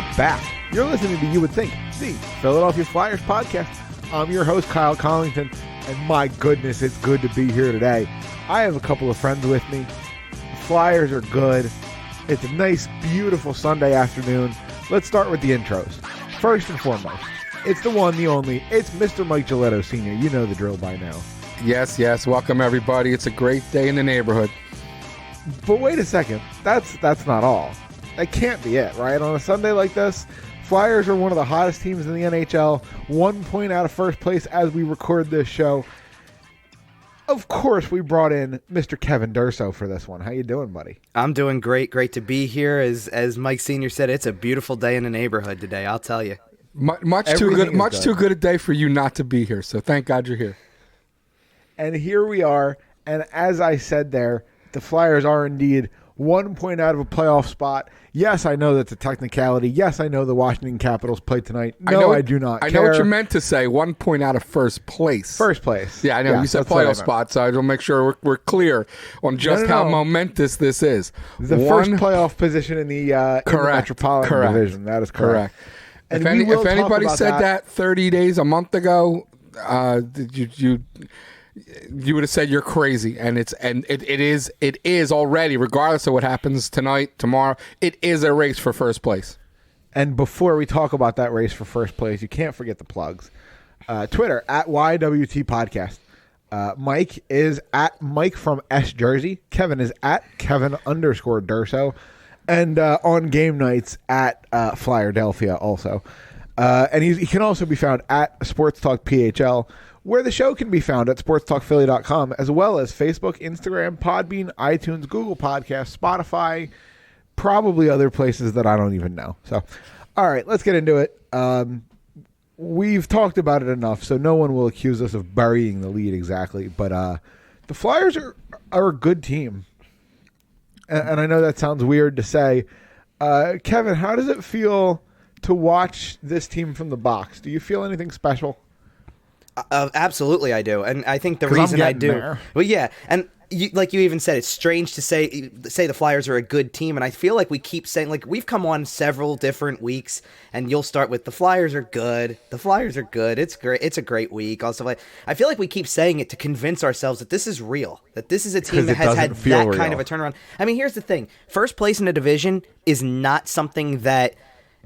are back. You're listening to You Would Think, the Philadelphia Flyers podcast. I'm your host, Kyle Collington, and my goodness, it's good to be here today. I have a couple of friends with me. The Flyers are good. It's a nice, beautiful Sunday afternoon. Let's start with the intros. First and foremost, it's the one, the only. It's Mr. Mike Giletto Sr. You know the drill by now. Yes. Welcome, everybody. It's a great day in the neighborhood. But wait a second. That's not all. That can't be it, right? On a Sunday like this, Flyers are one of the hottest teams in the NHL. 1 point out of first place as we record this show. Of course, we brought in Mr. Kevin Durso for this one. How you doing, buddy? I'm doing great. Great to be here. As Mike Sr. said, it's a beautiful day in the neighborhood today, I'll tell you. Much too good a day for you not to be here, so thank God you're here. And here we are, and as I said there, the Flyers are indeed 1 point out of a playoff spot. Yes, I know that's a technicality. Yes, I know the Washington Capitals play tonight. No, I do not care. I know what you meant to say. 1 point out of first place. First place. Yeah, I know. You said playoff spot, so I will make sure we're clear on just how momentous this is. The first playoff position in the Metropolitan Division. That is correct. And if anybody said that 30 days, a month ago, you would have said you're crazy, and it is already, regardless of what happens tonight, tomorrow, it is a race for first place. And before we talk about that race for first place, you can't forget the plugs. Twitter at YWT Podcast. Mike is at Mike from S Jersey. Kevin is at Kevin_Durso, and on game nights at Flyerdelphia also. And he can also be found at Sports Talk PHL, where the show can be found at sportstalkphilly.com, as well as Facebook, Instagram, Podbean, iTunes, Google Podcasts, Spotify, probably other places that I don't even know. So, all right, let's get into it. We've talked about it enough, so no one will accuse us of burying the lead exactly. But the Flyers are a good team. And I know that sounds weird to say. Kevin, how does it feel to watch this team from the box? Do you feel anything special? Absolutely, I do, and I think the reason I do, there. Well, yeah, and like you even said, it's strange to say the Flyers are a good team, and I feel like we keep saying, like, we've come on several different weeks, and you'll start with the Flyers are good, it's great, it's a great week. Also, like, I feel like we keep saying it to convince ourselves that this is real, that this is a team that has had that kind of a turnaround. I mean, here's the thing: first place in a division is not something that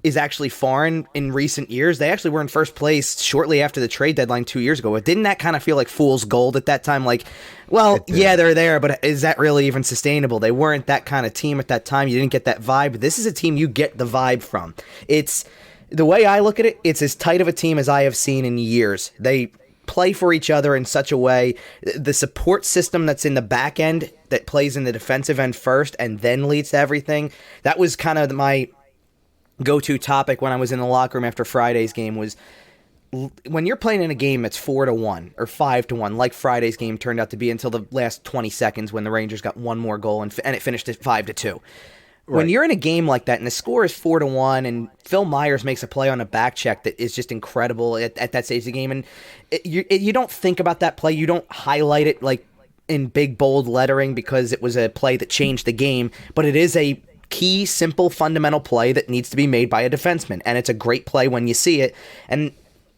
is actually foreign in recent years. They actually were in first place shortly after the trade deadline 2 years ago. But didn't that kind of feel like fool's gold at that time? Like, well, yeah, they're there, but is that really even sustainable? They weren't that kind of team at that time. You didn't get that vibe. This is a team you get the vibe from. It's the way I look at it, it's as tight of a team as I have seen in years. They play for each other in such a way. The support system that's in the back end that plays in the defensive end first and then leads to everything. That was kind of my go-to topic when I was in the locker room after Friday's game. Was when you're playing in a game that's 4-1 or 5-1, like Friday's game turned out to be until the last 20 seconds when the Rangers got one more goal and it finished at 5-2. Right. When you're in a game like that and the score is 4-1 and Phil Myers makes a play on a back check that is just incredible at that stage of the game, and you don't think about that play, you don't highlight it like in big bold lettering because it was a play that changed the game, but it is a key, simple, fundamental play that needs to be made by a defenseman, and it's a great play when you see it. And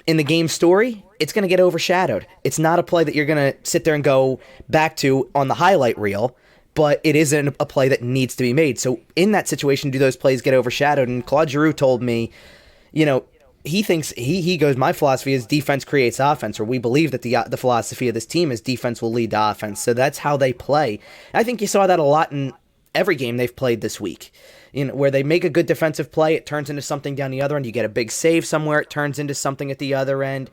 in the game story, it's going to get overshadowed. It's not a play that you're going to sit there and go back to on the highlight reel, but it is a play that needs to be made. So in that situation, do those plays get overshadowed? And Claude Giroux told me, he thinks, he goes, my philosophy is defense creates offense, or we believe that the philosophy of this team is defense will lead to offense. So that's how they play. I think you saw that a lot in every game they've played this week, where they make a good defensive play, it turns into something down the other end. You get a big save somewhere, it turns into something at the other end.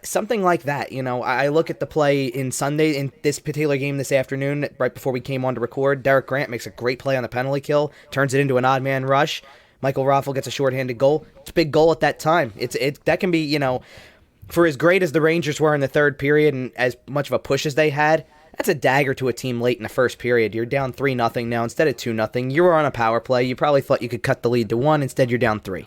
Something like that. I look at the play in this particular game this afternoon, right before we came on to record. Derek Grant makes a great play on the penalty kill, turns it into an odd man rush. Michael Raffl gets a shorthanded goal. It's a big goal at that time. That can be, for as great as the Rangers were in the third period and as much of a push as they had, that's a dagger to a team late in the first period. You're down 3-0 now instead of 2-0. You were on a power play. You probably thought you could cut the lead to 1. Instead, you're down 3.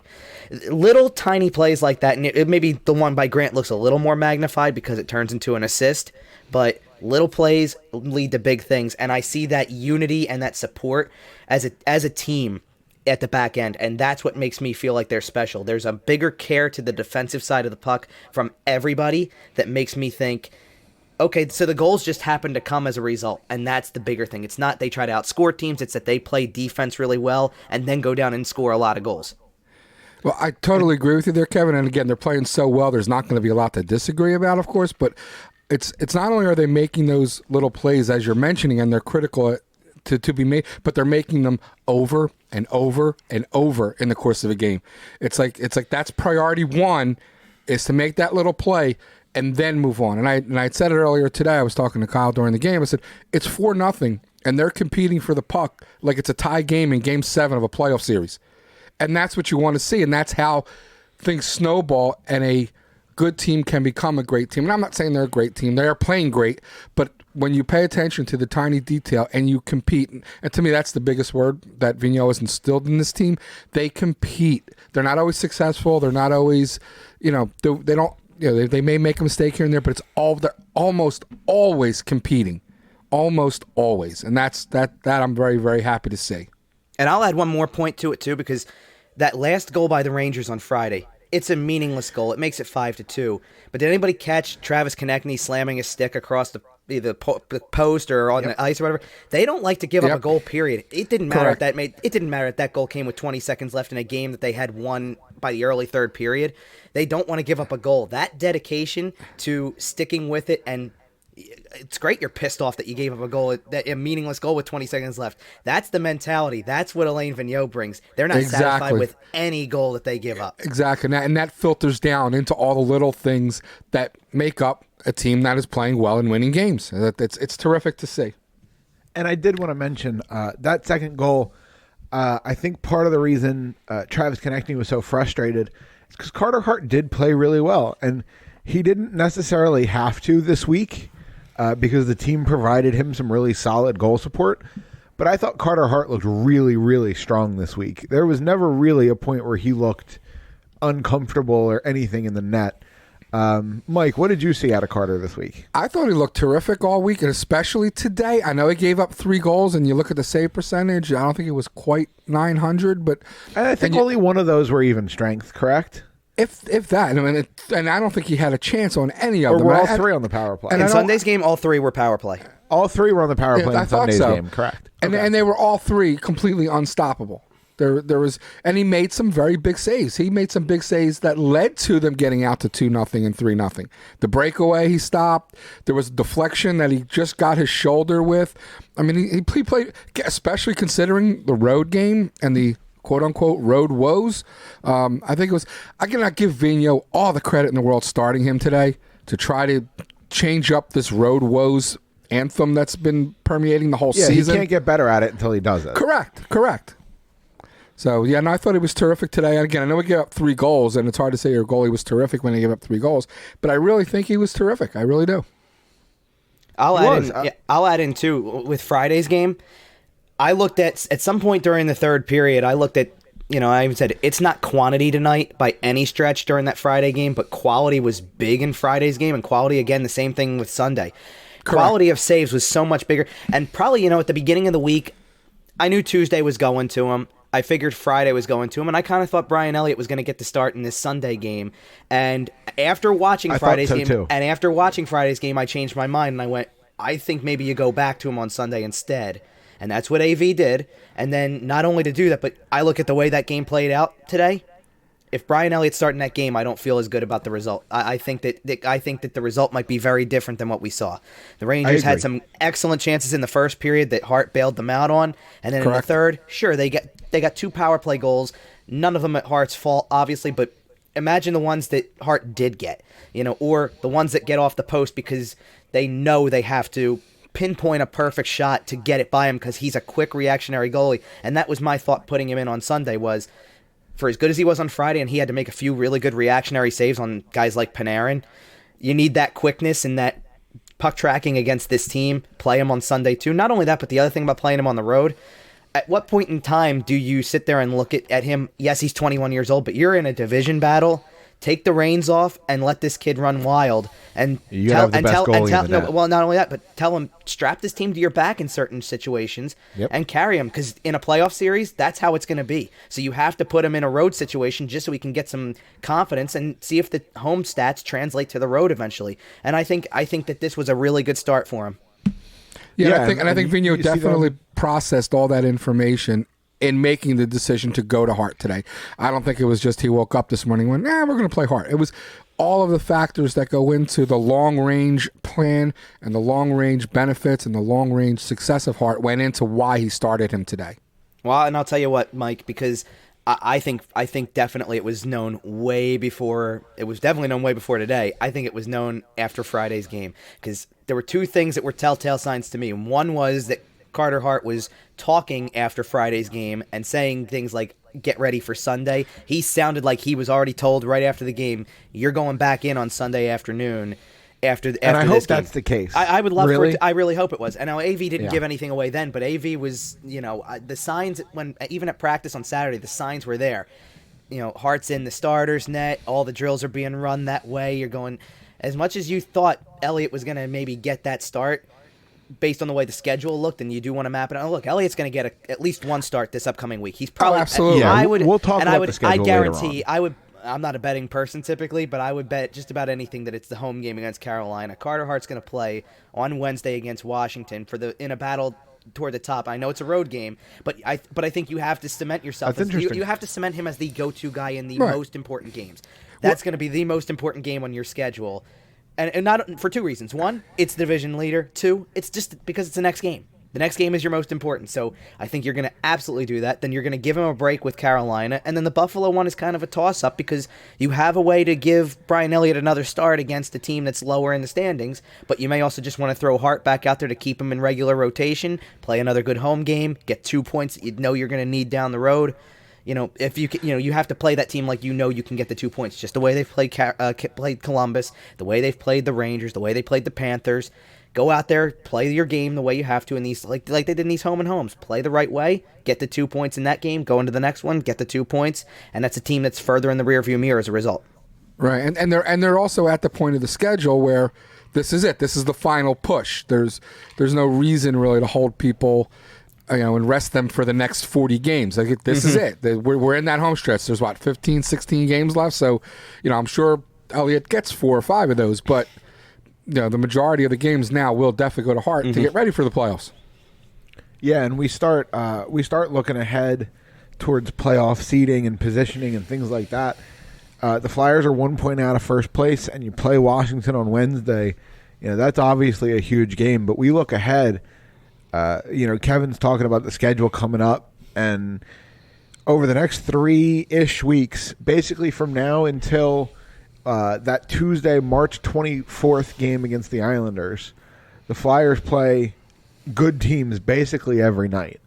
Little tiny plays like that, and maybe the one by Grant looks a little more magnified because it turns into an assist, but little plays lead to big things, and I see that unity and that support as a team at the back end, and that's what makes me feel like they're special. There's a bigger care to the defensive side of the puck from everybody that makes me think, okay, so the goals just happen to come as a result, and that's the bigger thing. It's not they try to outscore teams, it's that they play defense really well and then go down and score a lot of goals. Well, I totally agree with you there, Kevin. And again, they're playing so well, there's not going to be a lot to disagree about, of course, but it's not only are they making those little plays, as you're mentioning, and they're critical to be made, but they're making them over and over and over in the course of a game. It's like that's priority one, is to make that little play and then move on. And I said it earlier today. I was talking to Kyle during the game. I said it's 4-0, and they're competing for the puck like it's a tie game in Game 7 of a playoff series, and that's what you want to see. And that's how things snowball, and a good team can become a great team. And I'm not saying they're a great team. They are playing great, but when you pay attention to the tiny detail and you compete, and to me that's the biggest word that Vigneault has instilled in this team, they compete. They're not always successful. They're not always, they don't, they may make a mistake here and there, but they're almost always competing. Almost always. And that I'm very, very happy to see. And I'll add one more point to it too, because that last goal by the Rangers on Friday, it's a meaningless goal. It makes it 5-2. But did anybody catch Travis Konechny slamming his stick across either the post or on the ice or whatever? They don't like to give up a goal, period. It didn't matter it didn't matter if that goal came with 20 seconds left in a game that they had won by the early third period. They don't want to give up a goal. That dedication to sticking with it, and it's great you're pissed off that you gave up a meaningless goal with 20 seconds left. That's the mentality. That's what Alain Vigneault brings. They're not satisfied with any goal that they give up. Exactly. And that filters down into all the little things that make up a team that is playing well and winning games. It's terrific to see. And I did want to mention that second goal. I think part of the reason Travis Konechny was so frustrated is because Carter Hart did play really well, and he didn't necessarily have to this week. Because the team provided him some really solid goal support. But I thought Carter Hart looked really, really strong this week. There was never really a point where he looked uncomfortable or anything in the net. Mike, what did you see out of Carter this week? I thought he looked terrific all week, and especially today. I know he gave up 3 goals, and you look at the save percentage, I don't think it was quite 900. But and I think only one of those were even strength, correct? If that, and I don't think he had a chance on any of them. Or were all 3 on the power play? In Sunday's game, all 3 were power play. All 3 were on the power play in Sunday's game, correct? And they were all 3 completely unstoppable. There was, and he made some very big saves. He made some big saves that led to them getting out to 2-0 and 3-0. The breakaway he stopped. There was a deflection that he just got his shoulder with. I mean, he played, especially considering the road game and the quote-unquote road woes. I think it was, I cannot give Vigneault all the credit in the world starting him today to try to change up this road woes anthem that's been permeating the whole season. He can't get better at it until he does it. Correct. So, yeah, I thought he was terrific today. And again, I know he gave up 3 goals, and it's hard to say your goalie was terrific when he gave up 3 goals, but I really think he was terrific. I really do. I'll add in, too, with Friday's game. I looked at some point during the third period, I looked at, I even said it's not quantity tonight by any stretch during that Friday game, but quality was big in Friday's game, and quality, again, the same thing with Sunday. Correct. Quality of saves was so much bigger. And probably, at the beginning of the week, I knew Tuesday was going to him. I figured Friday was going to him, and I kind of thought Brian Elliott was going to get the start in this Sunday game. And after watching Friday's game, I changed my mind, and I went, I think maybe you go back to him on Sunday instead. And that's what AV did. And then not only to do that, but I look at the way that game played out today. If Brian Elliott's starting that game, I don't feel as good about the result. I think that the result might be very different than what we saw. The Rangers had some excellent chances in the first period that Hart bailed them out on, and then in the third, sure, they got 2 power play goals. None of them at Hart's fault, obviously, but imagine the ones that Hart did get, or the ones that get off the post because they know they have to pinpoint a perfect shot to get it by him because he's a quick reactionary goalie. And that was my thought putting him in on Sunday was, for as good as he was on Friday and he had to make a few really good reactionary saves on guys like Panarin, you need that quickness and that puck tracking against this team. Play him on Sunday too. Not only that, but the other thing about playing him on the road, at what point in time do you sit there and look at him? Yes, he's 21 years old, but you're in a division battle take the reins off and let this kid run wild. And You gotta have the best goalie in the net. well, not only that, but tell him strap this team to your back in certain situations and carry him, because in a playoff series, that's how it's going to be. So you have to put him in a road situation just so he can get some confidence and see if the home stats translate to the road eventually. And I think that this was a really good start for him. Yeah, I think Vigneault definitely processed all that information in making the decision to go to Hart today. I don't think it was just he woke up this morning and went, we're going to play Hart. It was all of the factors that go into the long-range plan and the long-range benefits and the long-range success of Hart went into why he started him today. Well, and I'll tell you what, Mike, because I think definitely it was known way before. It was definitely known way before today. I think it was known after Friday's game, because there were two things that were telltale signs to me. One was that Carter Hart was talking after Friday's game and saying things like, get ready for Sunday. He sounded like he was already told right after the game, you're going back in on Sunday afternoon after this game. And I hope that's the case. I would love really? for it I really hope it was. And now AV didn't give anything away then, but AV was, the signs, when even at practice on Saturday, the signs were there. Hart's in the starters net, all the drills are being run that way. You're going, as much as you thought Elliott was going to maybe get that start, based on the way the schedule looked, and you do want to map it out. Look, Elliott's going to get at least one start this upcoming week. He's probably absolutely. Yeah, we'll talk about the schedule I guarantee. later on. I'm not a betting person typically, but I would bet just about anything that it's the home game against Carolina. Carter Hart's going to play on Wednesday against Washington in a battle toward the top. I know it's a road game, but I think you have to cement yourself. That's interesting. You have to cement him as the go-to guy in the most important games. That's going to be the most important game on your schedule. And not for two reasons. One, it's division leader. Two, it's just because it's the next game. The next game is your most important. So I think you're going to absolutely do that. Then you're going to give him a break with Carolina. And then the Buffalo one is kind of a toss-up because you have a way to give Brian Elliott another start against a team that's lower in the standings. But you may also just want to throw Hart back out there to keep him in regular rotation, play another good home game, get 2 points that you know you're going to need down the road. If you have to play that team like you can get the 2 points, just the way they've played Columbus, the way they've played the Rangers, the way they played the Panthers. Go out there, play your game the way you have to in these, like they did in these home and homes. Play the right way, get the 2 points in that game, go into the next one, get the 2 points, and that's a team that's further in the rearview mirror as a result. Right, and they're also at the point of the schedule where this is it. This is the final push. There's no reason really to hold people, and rest them for the next 40 games. Like this is it. We're in that home stretch. There's 15, 16 games left. So, I'm sure Elliott gets 4 or 5 of those, but the majority of the games now will definitely go to Hart to get ready for the playoffs. Yeah, and we start looking ahead towards playoff seeding and positioning and things like that. The Flyers are 1 point out of first place, and you play Washington on Wednesday. That's obviously a huge game. But we look ahead. Kevin's talking about the schedule coming up, and over the next 3-ish weeks, basically from now until that Tuesday, March 24th game against the Islanders, the Flyers play good teams basically every night.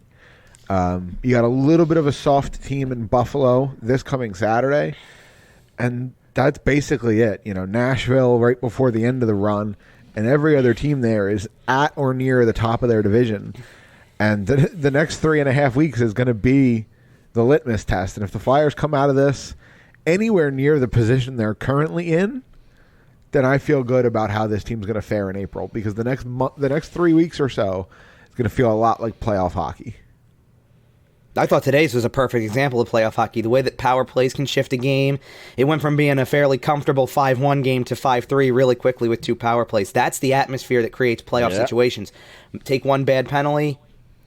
You got a little bit of a soft team in Buffalo this coming Saturday, and that's basically it. Nashville right before the end of the run, and every other team there is at or near the top of their division. And the next 3.5 weeks is going to be the litmus test. And if the Flyers come out of this anywhere near the position they're currently in, then I feel good about how this team's going to fare in April, because the next 3 weeks or so is going to feel a lot like playoff hockey. I thought today's was a perfect example of playoff hockey. The way that power plays can shift a game. It went from being a fairly comfortable 5-1 game to 5-3 really quickly with 2 power plays. That's the atmosphere that creates playoff situations. Take one bad penalty,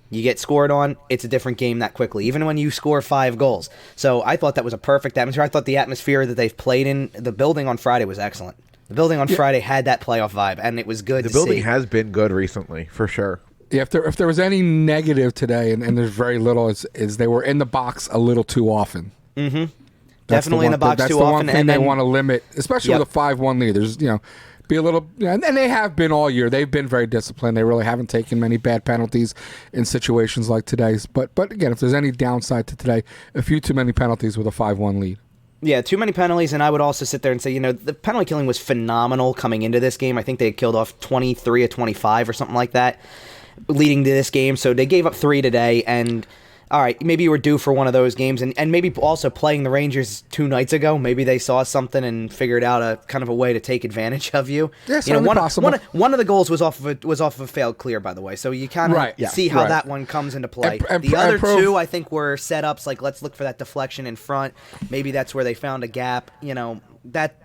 you get scored on, it's a different game that quickly, even when you score 5 goals. So I thought that was a perfect atmosphere. I thought the atmosphere that they've played in, the building on Friday was excellent. The building on Friday had that playoff vibe, and it was good to see. The building has been good recently, for sure. Yeah, if there was any negative today, and there's very little, is they were in the box a little too often. Mm-hmm. Definitely in the box too often. That's the one thing they want to limit, especially with a 5-1 lead. There's, be a little, and they have been all year. They've been very disciplined. They really haven't taken many bad penalties in situations like today's. But again, if there's any downside to today, a few too many penalties with a 5-1 lead. Yeah, too many penalties, and I would also sit there and say, the penalty killing was phenomenal coming into this game. I think they had killed off 23 of 25 or something like that leading to this game. So they gave up 3 today, and all right, maybe you were due for one of those games, and maybe also playing the Rangers 2 nights ago, maybe they saw something and figured out a kind of a way to take advantage of you. Yeah, you know, possible. One of the goals was off of a failed clear, by the way, so you kind of see how that one comes into play. The other two, I think, were setups like let's look for that deflection in front. Maybe that's where they found a gap. You know, that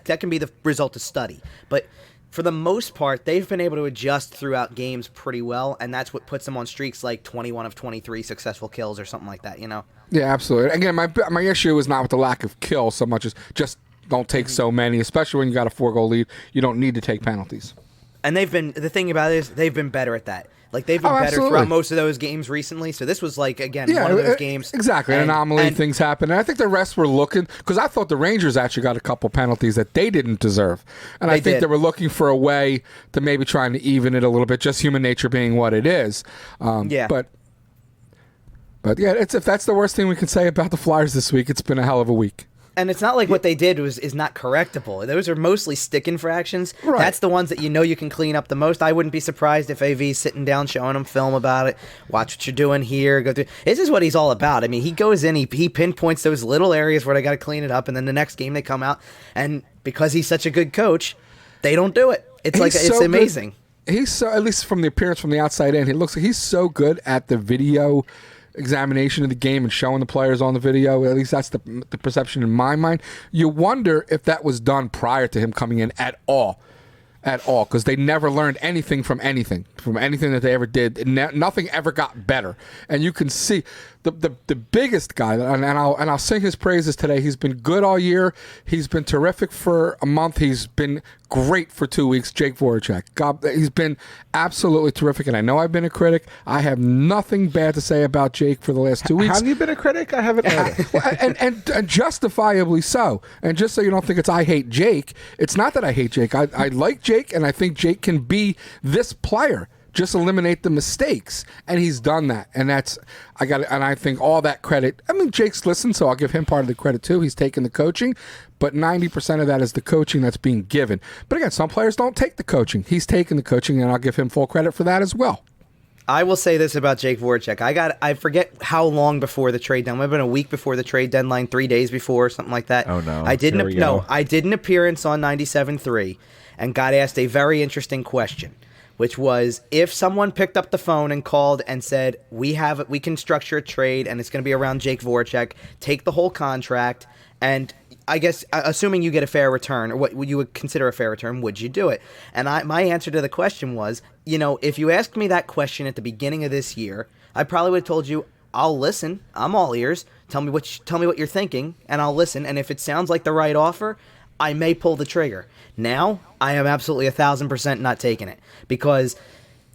can be the result of study, but. For the most part, they've been able to adjust throughout games pretty well, and that's what puts them on streaks like 21 of 23 successful kills or something like that, you know? Yeah, absolutely. Again, my issue is not with the lack of kills so much as just don't take so many, especially when you got a 4-goal lead. You don't need to take penalties. And the thing about it is they've been better at that. Like, they've been better throughout most of those games recently. So this was, like, again, one of those games. Exactly. An anomaly, things happen. And I think the rest were looking, because I thought the Rangers actually got a couple penalties that they didn't deserve. And I think they were looking for a way to maybe trying to even it a little bit, just human nature being what it is. But yeah, if that's the worst thing we can say about the Flyers this week, it's been a hell of a week. And it's not like what they did is not correctable. Those are mostly stick infractions. Right. That's the ones that you can clean up the most. I wouldn't be surprised if AV's sitting down showing them film about it. Watch what you're doing here. Go through. This is what he's all about. I mean, he goes in, he pinpoints those little areas where they got to clean it up, and then the next game they come out, and because he's such a good coach, they don't do it. It's it's amazing. He's so, at least from the appearance from the outside in, he looks like he's so good at the video examination of the game and showing the players on the video. At least that's the perception in my mind. You wonder if that was done prior to him coming in at all, because they never learned anything from anything that they ever did. Nothing ever got better. And you can see the biggest guy, and I'll sing his praises today. He's been good all year. He's been terrific for a month. He's been great for 2 weeks. Jake Voracek. He's been absolutely terrific. And I know I've been a critic. I have nothing bad to say about Jake for the last 2 weeks. Have you been a critic? I haven't noticed. and justifiably so. And just so you don't think it's I hate Jake, it's not that I hate Jake. I like Jake, and I think Jake can be this player. Just eliminate the mistakes, and he's done that, and I think all that credit. I mean, Jake's listened, so I'll give him part of the credit too. He's taken the coaching, but 90% of that is the coaching that's being given. But again, some players don't take the coaching. He's taken the coaching, and I'll give him full credit for that as well. I will say this about Jake Voracek. I forget how long before the trade deadline. It might have been a week before the trade deadline, 3 days before, something like that. Oh no! I did an appearance on 97.3 and got asked a very interesting question, which was if someone picked up the phone and called and said, we can structure a trade and it's going to be around Jake Voracek, take the whole contract, and I guess assuming you get a fair return, or what you would consider a fair return, would you do it? And my answer to the question was, if you asked me that question at the beginning of this year, I probably would have told you, I'll listen. I'm all ears. Tell me what you're thinking, and I'll listen. And if it sounds like the right offer, I may pull the trigger. Now, I am absolutely 1,000% not taking it, because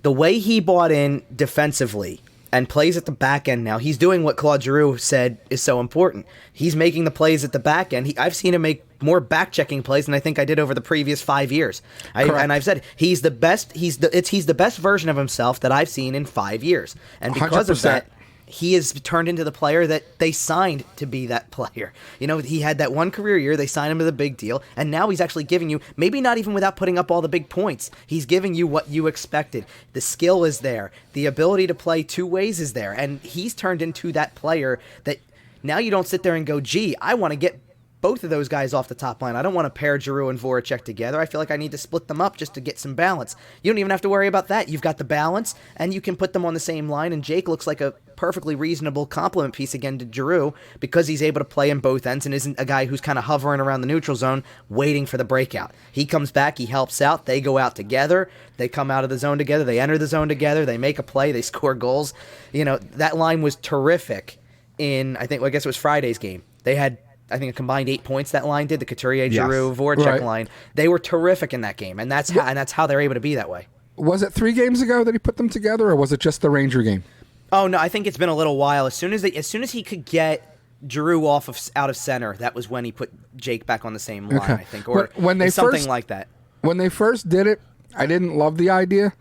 the way he bought in defensively and plays at the back end now, he's doing what Claude Giroux said is so important. He's making the plays at the back end. I've seen him make more back-checking plays than I think I did over the previous 5 years. And I've said he's the best. He's the best version of himself that I've seen in 5 years. And because 100%. of that, he has turned into the player that they signed to be that player. He had that one career year. They signed him to the big deal. And now he's actually giving you, maybe not even without putting up all the big points, he's giving you what you expected. The skill is there. The ability to play two ways is there. And he's turned into that player that now you don't sit there and go, gee, I want to get both of those guys off the top line. I don't want to pair Giroux and Voracek together. I feel like I need to split them up just to get some balance. You don't even have to worry about that. You've got the balance, and you can put them on the same line, and Jake looks like a perfectly reasonable complement piece again to Giroux because he's able to play in both ends and isn't a guy who's kind of hovering around the neutral zone waiting for the breakout. He comes back, he helps out, they go out together, they come out of the zone together, they enter the zone together, they make a play, they score goals. That line was terrific in, I guess it was Friday's game. They had, I think, a combined 8 points that line did, the Couturier, Giroux, Voracek line. They were terrific in that game, and that's how they're able to be that way. Was it 3 games ago that he put them together, or was it just the Ranger game? Oh no, I think it's been a little while. As soon as he could get Giroux out of center, that was when he put Jake back on the same line. Okay. I think, or when they something like that. When they first did it, I didn't love the idea.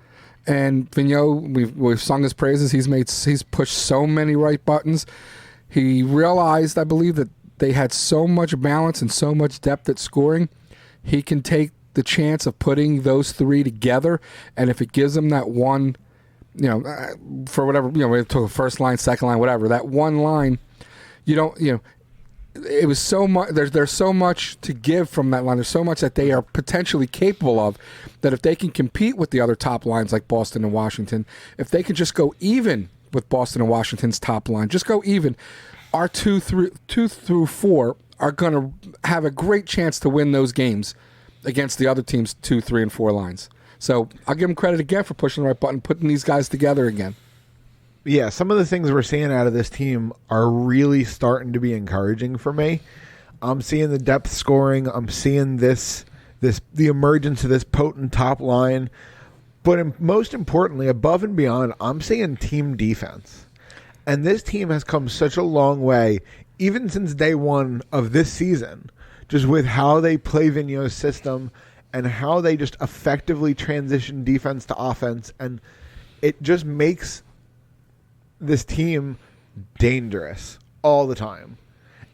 And Vigneault, we've sung his praises. He's pushed so many right buttons. He realized, I believe, that they had so much balance and so much depth at scoring. He can take the chance of putting those 3 together, and if it gives him that one for whatever, we took a first line, second line, whatever. That one line, it was so much. There's so much to give from that line. There's so much that they are potentially capable of. That if they can compete with the other top lines like Boston and Washington, if they can just go even with Boston and Washington's top line, just go even, our two through four are going to have a great chance to win those games against the other team's 2, 3, and 4 lines. So I'll give them credit again for pushing the right button, putting these guys together again. Yeah, some of the things we're seeing out of this team are really starting to be encouraging for me. I'm seeing the depth scoring. I'm seeing the emergence of this potent top line. But most importantly, above and beyond, I'm seeing team defense. And this team has come such a long way, even since day one of this season, just with how they play Vigneault's system and how they just effectively transition defense to offense. And it just makes this team dangerous all the time,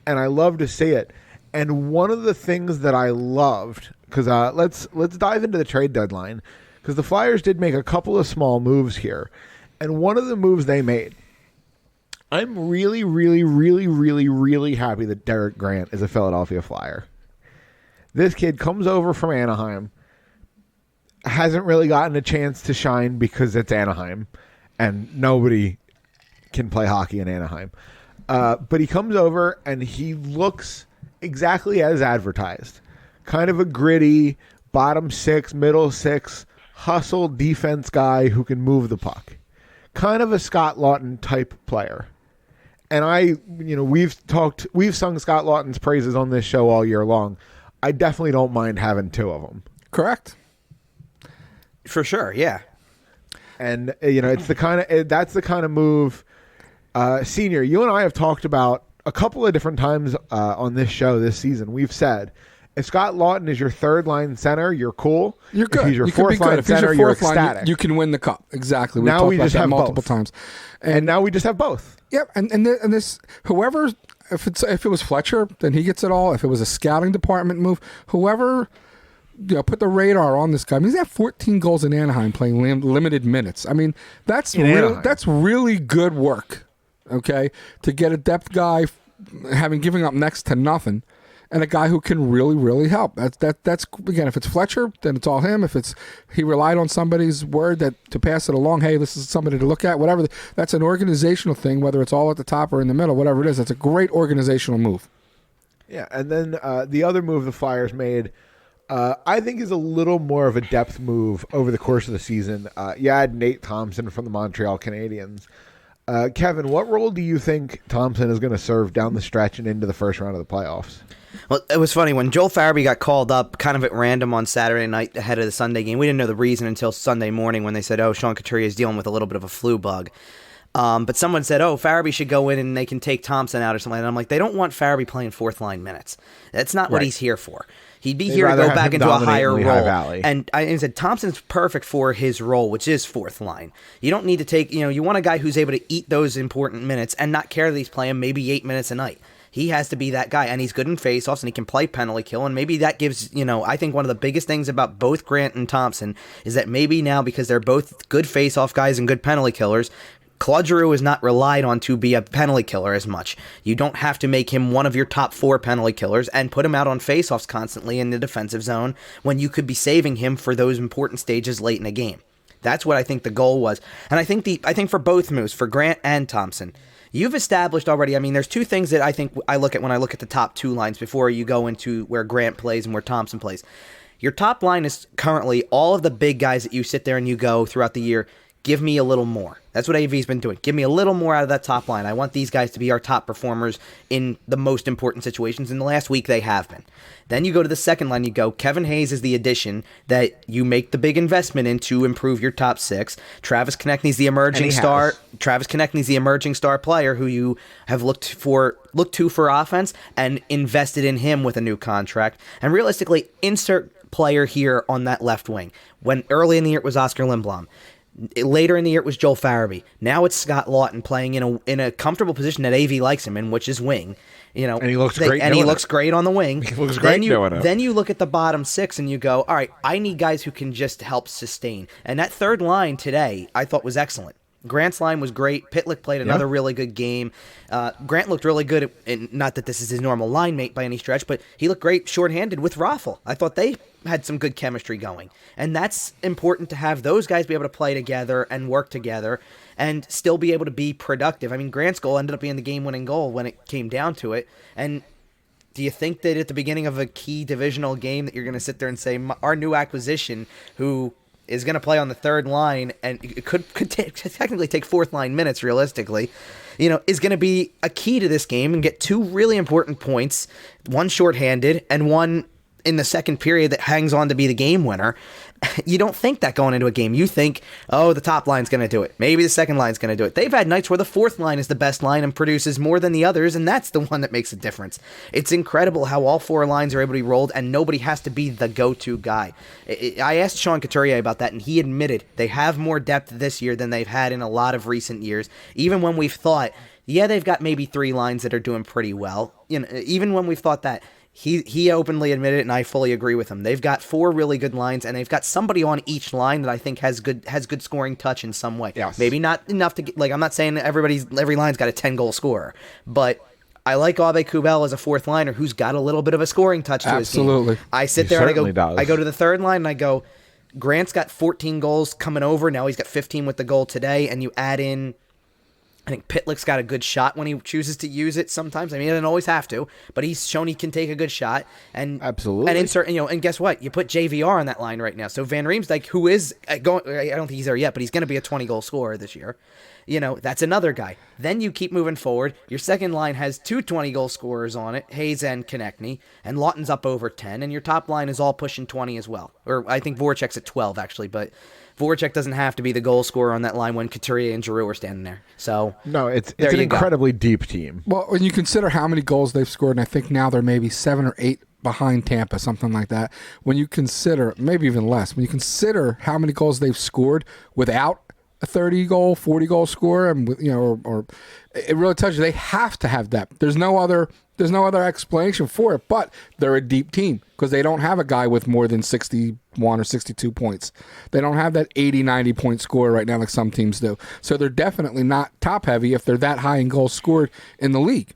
and I love to see it. And one of the things that I loved, because let's dive into the trade deadline, because the Flyers did make a couple of small moves here, and one of the moves they made, I'm really, really, really, really, really happy that Derek Grant is a Philadelphia Flyer. This kid comes over from Anaheim, hasn't really gotten a chance to shine because it's Anaheim, and nobody can play hockey in Anaheim. But he comes over and he looks exactly as advertised. Kind of a gritty, bottom six, middle six, hustle defense guy who can move the puck. Kind of a Scott Lawton type player. And we've sung Scott Lawton's praises on this show all year long. I definitely don't mind having 2 of them. Correct. For sure, yeah. And it's that's the kind of move. Senior, you and I have talked about a couple of different times on this show this season. We've said, if Scott Lawton is your third line center, you're cool. You're good. If he's your you fourth line center, you're ecstatic. You can win the cup. Exactly. Now talked we about just that have multiple both. times. And now we just have both. Yep. And this, whoever, if it was Fletcher, then he gets it all. If it was a scouting department move, whoever put the radar on this guy. I mean, he's got 14 goals in Anaheim playing limited minutes. I mean, that's really good work. Okay, to get a depth guy, giving up next to nothing, and a guy who can really, really help. That's again, if it's Fletcher, then it's all him. If he relied on somebody's word to pass it along, hey, this is somebody to look at. Whatever, that's an organizational thing. Whether it's all at the top or in the middle, whatever it is, that's a great organizational move. Yeah, and then the other move the Flyers made, I think, is a little more of a depth move over the course of the season. You had Nate Thompson from the Montreal Canadiens. Kevin, what role do you think Thompson is going to serve down the stretch and into the first round of the playoffs? Well, it was funny. When Joel Farabee got called up kind of at random on Saturday night ahead of the Sunday game, we didn't know the reason until Sunday morning when they said, Sean Couturier is dealing with a little bit of a flu bug. But someone said, Farabee should go in and they can take Thompson out or something. And I'm like, they don't want Farabee playing fourth-line minutes. That's not what he's here for. He'd be here to go back into a higher role. And I said Thompson's perfect for his role, which is fourth line. You don't need to take, you want a guy who's able to eat those important minutes and not care that he's playing maybe 8 minutes a night. He has to be that guy, and he's good in faceoffs, and he can play penalty kill, and maybe that gives, I think one of the biggest things about both Grant and Thompson is that maybe now, because they're both good faceoff guys and good penalty killers, Claude Giroux is not relied on to be a penalty killer as much. You don't have to make him one of your top 4 penalty killers and put him out on faceoffs constantly in the defensive zone when you could be saving him for those important stages late in a game. That's what I think the goal was. And I think for both moves, for Grant and Thompson, you've established already, there's 2 things that I think I look at when I look at the top 2 lines before you go into where Grant plays and where Thompson plays. Your top line is currently all of the big guys that you sit there and you go throughout the year, give me a little more. That's what AV's been doing. Give me a little more out of that top line. I want these guys to be our top performers in the most important situations. In the last week, they have been. Then you go to the second line. You go, Kevin Hayes is the addition that you make the big investment in to improve your top 6. Travis Konechny's the emerging star. Travis Konechny's the emerging star player who you have looked to for offense and invested in him with a new contract. And realistically, insert player here on that left wing. When early in the year it was Oscar Lindblom. Later in the year, it was Joel Farabee. Now it's Scott Lawton playing in a comfortable position that AV likes him in, which is wing. You know, And he looks great and he doing looks it. great on the wing. He looks great doing it. Then you look at the bottom six and you go, all right, I need guys who can just help sustain. And that third line today, I thought was excellent. Grant's line was great. Pitlick played another really good game. Grant looked really good, and not that this is his normal line mate by any stretch, but he looked great shorthanded with Raffle. I thought they had some good chemistry going. And that's important to have those guys be able to play together and work together and still be able to be productive. I mean, Grant's goal ended up being the game-winning goal when it came down to it. And do you think that at the beginning of a key divisional game that you're going to sit there and say, our new acquisition, who is going to play on the third line and it could technically take fourth line minutes realistically, you know, is going to be a key to this game and get two really important points, one shorthanded and one in the second period that hangs on to be the game winner? You don't think that going into a game. You think, oh, the top line's going to do it. Maybe the second line's going to do it. They've had nights where the fourth line is the best line and produces more than the others, and that's the one that makes a difference. It's incredible how all four lines are able to be rolled, and nobody has to be the go-to guy. I asked Sean Couturier about that, and he admitted they have more depth this year than they've had in a lot of recent years, even when we've thought, yeah, they've got maybe three lines that are doing pretty well. You know, even when we've thought that, He openly admitted it, and I fully agree with him. They've got four really good lines, and they've got somebody on each line that I think has good scoring touch in some way. Yes. Maybe not enough to get, like, I'm not saying that every line's got a 10-goal scorer, but I like Abe Kubel as a fourth liner who's got a little bit of a scoring touch to his game. Absolutely. I sit there and I go to the third line and I go, Grant's got 14 goals coming over. Now he's got 15 with the goal today, and you add in, I think Pitlick's got a good shot when he chooses to use it sometimes. I mean, he doesn't always have to, but he's shown he can take a good shot. And Absolutely. And insert, and guess what? You put JVR on that line right now. So Van Riemsdyk, who is going, I don't think he's there yet, but he's going to be a 20-goal scorer this year. You know, that's another guy. Then you keep moving forward. Your second line has two 20-goal scorers on it, Hayes and Konechny, and Lawton's up over 10, and your top line is all pushing 20 as well. Or I think Voracek's at 12, actually, but Voracek doesn't have to be the goal scorer on that line when Couturier and Giroux are standing there. So no, it's an incredibly deep team. Well, when you consider how many goals they've scored, and I think now they're maybe 7 or 8 behind Tampa, something like that. When you consider, maybe even less, when you consider how many goals they've scored without a 30-goal, 40-goal scorer, and or it really tells you they have to have depth. There's no other explanation for it, but they're a deep team because they don't have a guy with more than 61 or 62 points. They don't have that 80, 90-point scorer right now like some teams do. So they're definitely not top-heavy if they're that high in goals scored in the league.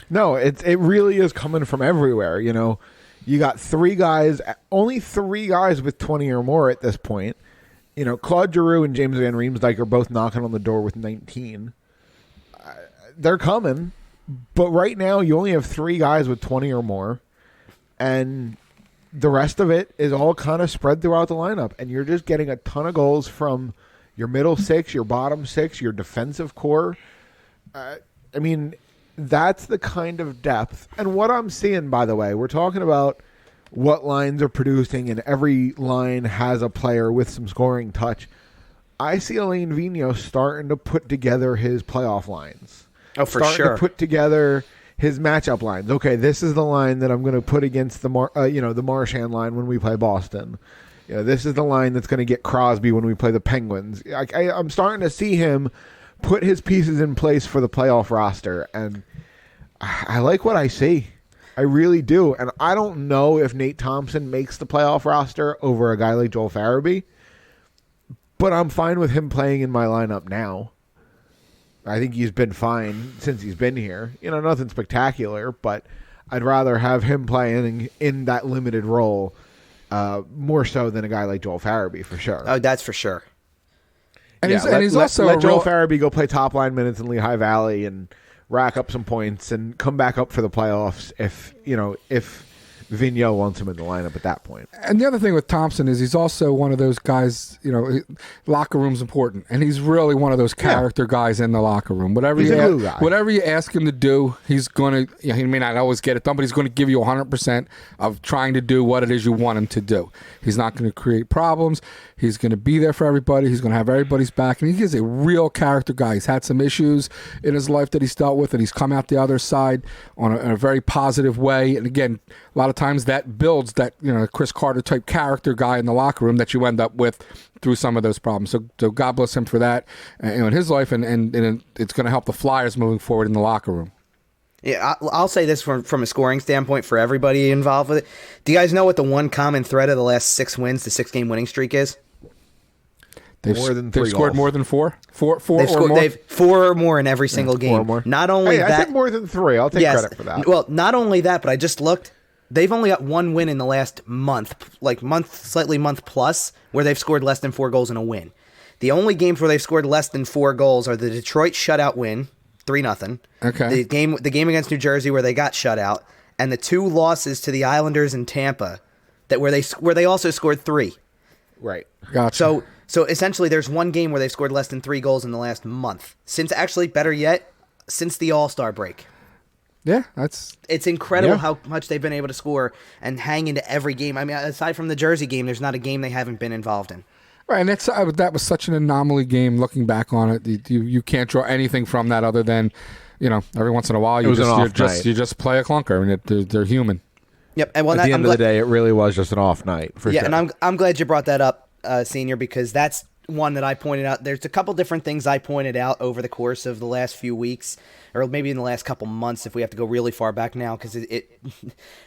No, it really is coming from everywhere. You know, you got only three guys with 20 or more at this point. You know, Claude Giroux and James Van Riemsdyk are both knocking on the door with 19. They're coming, but right now you only have three guys with 20 or more, and the rest of it is all kind of spread throughout the lineup, and you're just getting a ton of goals from your middle six, your bottom six, your defensive core. I mean, that's the kind of depth. And what I'm seeing, by the way, we're talking about what lines are producing, and every line has a player with some scoring touch. I see Alain Vigneault starting to put together his playoff lines. Oh, for starting sure. to put together his matchup lines. Okay, this is the line that I'm going to put against the Marchand line when we play Boston. You know, this is the line that's going to get Crosby when we play the Penguins. I'm starting to see him put his pieces in place for the playoff roster, and I like what I see. I really do. And I don't know if Nate Thompson makes the playoff roster over a guy like Joel Farabee, but I'm fine with him playing in my lineup now. I think he's been fine since he's been here. You know, nothing spectacular, but I'd rather have him playing in that limited role more so than a guy like Joel Farabee, for sure. Oh, that's for sure. And he's also let Joel Farabee go play top line minutes in Lehigh Valley and rack up some points and come back up for the playoffs if Vigneault wants him in the lineup at that point. And the other thing with Thompson is he's also one of those guys, locker room's important. And he's really one of those character guys in the locker room. Whatever you ask him to do, he's going to, he may not always get it done, but he's going to give you 100% of trying to do what it is you want him to do. He's not going to create problems. He's going to be there for everybody. He's going to have everybody's back. And he is a real character guy. He's had some issues in his life that he's dealt with, and he's come out the other side in a very positive way. And again, a lot of times that builds that Chris Carter type character guy in the locker room that you end up with through some of those problems. So God bless him for that in his life, and it's going to help the Flyers moving forward in the locker room. Yeah, I'll say this from a scoring standpoint for everybody involved with it. Do you guys know what the one common thread of the last 6 wins, the 6-game winning streak is? They've scored more than four or more. They've 4 or more in every single game. 4 or more. Not only that, I said more than 3. I'll take credit for that. Well, not only that, but I just looked. They've only got 1 win in the last month plus, where they've scored less than 4 goals in a win. The only games where they've scored less than 4 goals are the Detroit shutout win, 3-0. Okay. The game against New Jersey where they got shut out, and the 2 losses to the Islanders and Tampa, where they also scored 3. Right. Gotcha. So essentially, there's 1 game where they've scored less than 3 goals in the last month. Better yet, since the All-Star break. Yeah, it's incredible how much they've been able to score and hang into every game. I mean, aside from the Jersey game, there's not a game they haven't been involved in. Right, and that was such an anomaly game. Looking back on it, you can't draw anything from that other than, every once in a while you just play a clunker, and they're human. Yep, and at the end of the day, it really was just an off night. For sure. And I'm glad you brought that up, Senior, because that's one that I pointed out. There's a couple different things I pointed out over the course of the last few weeks, or maybe in the last couple months if we have to go really far back now, because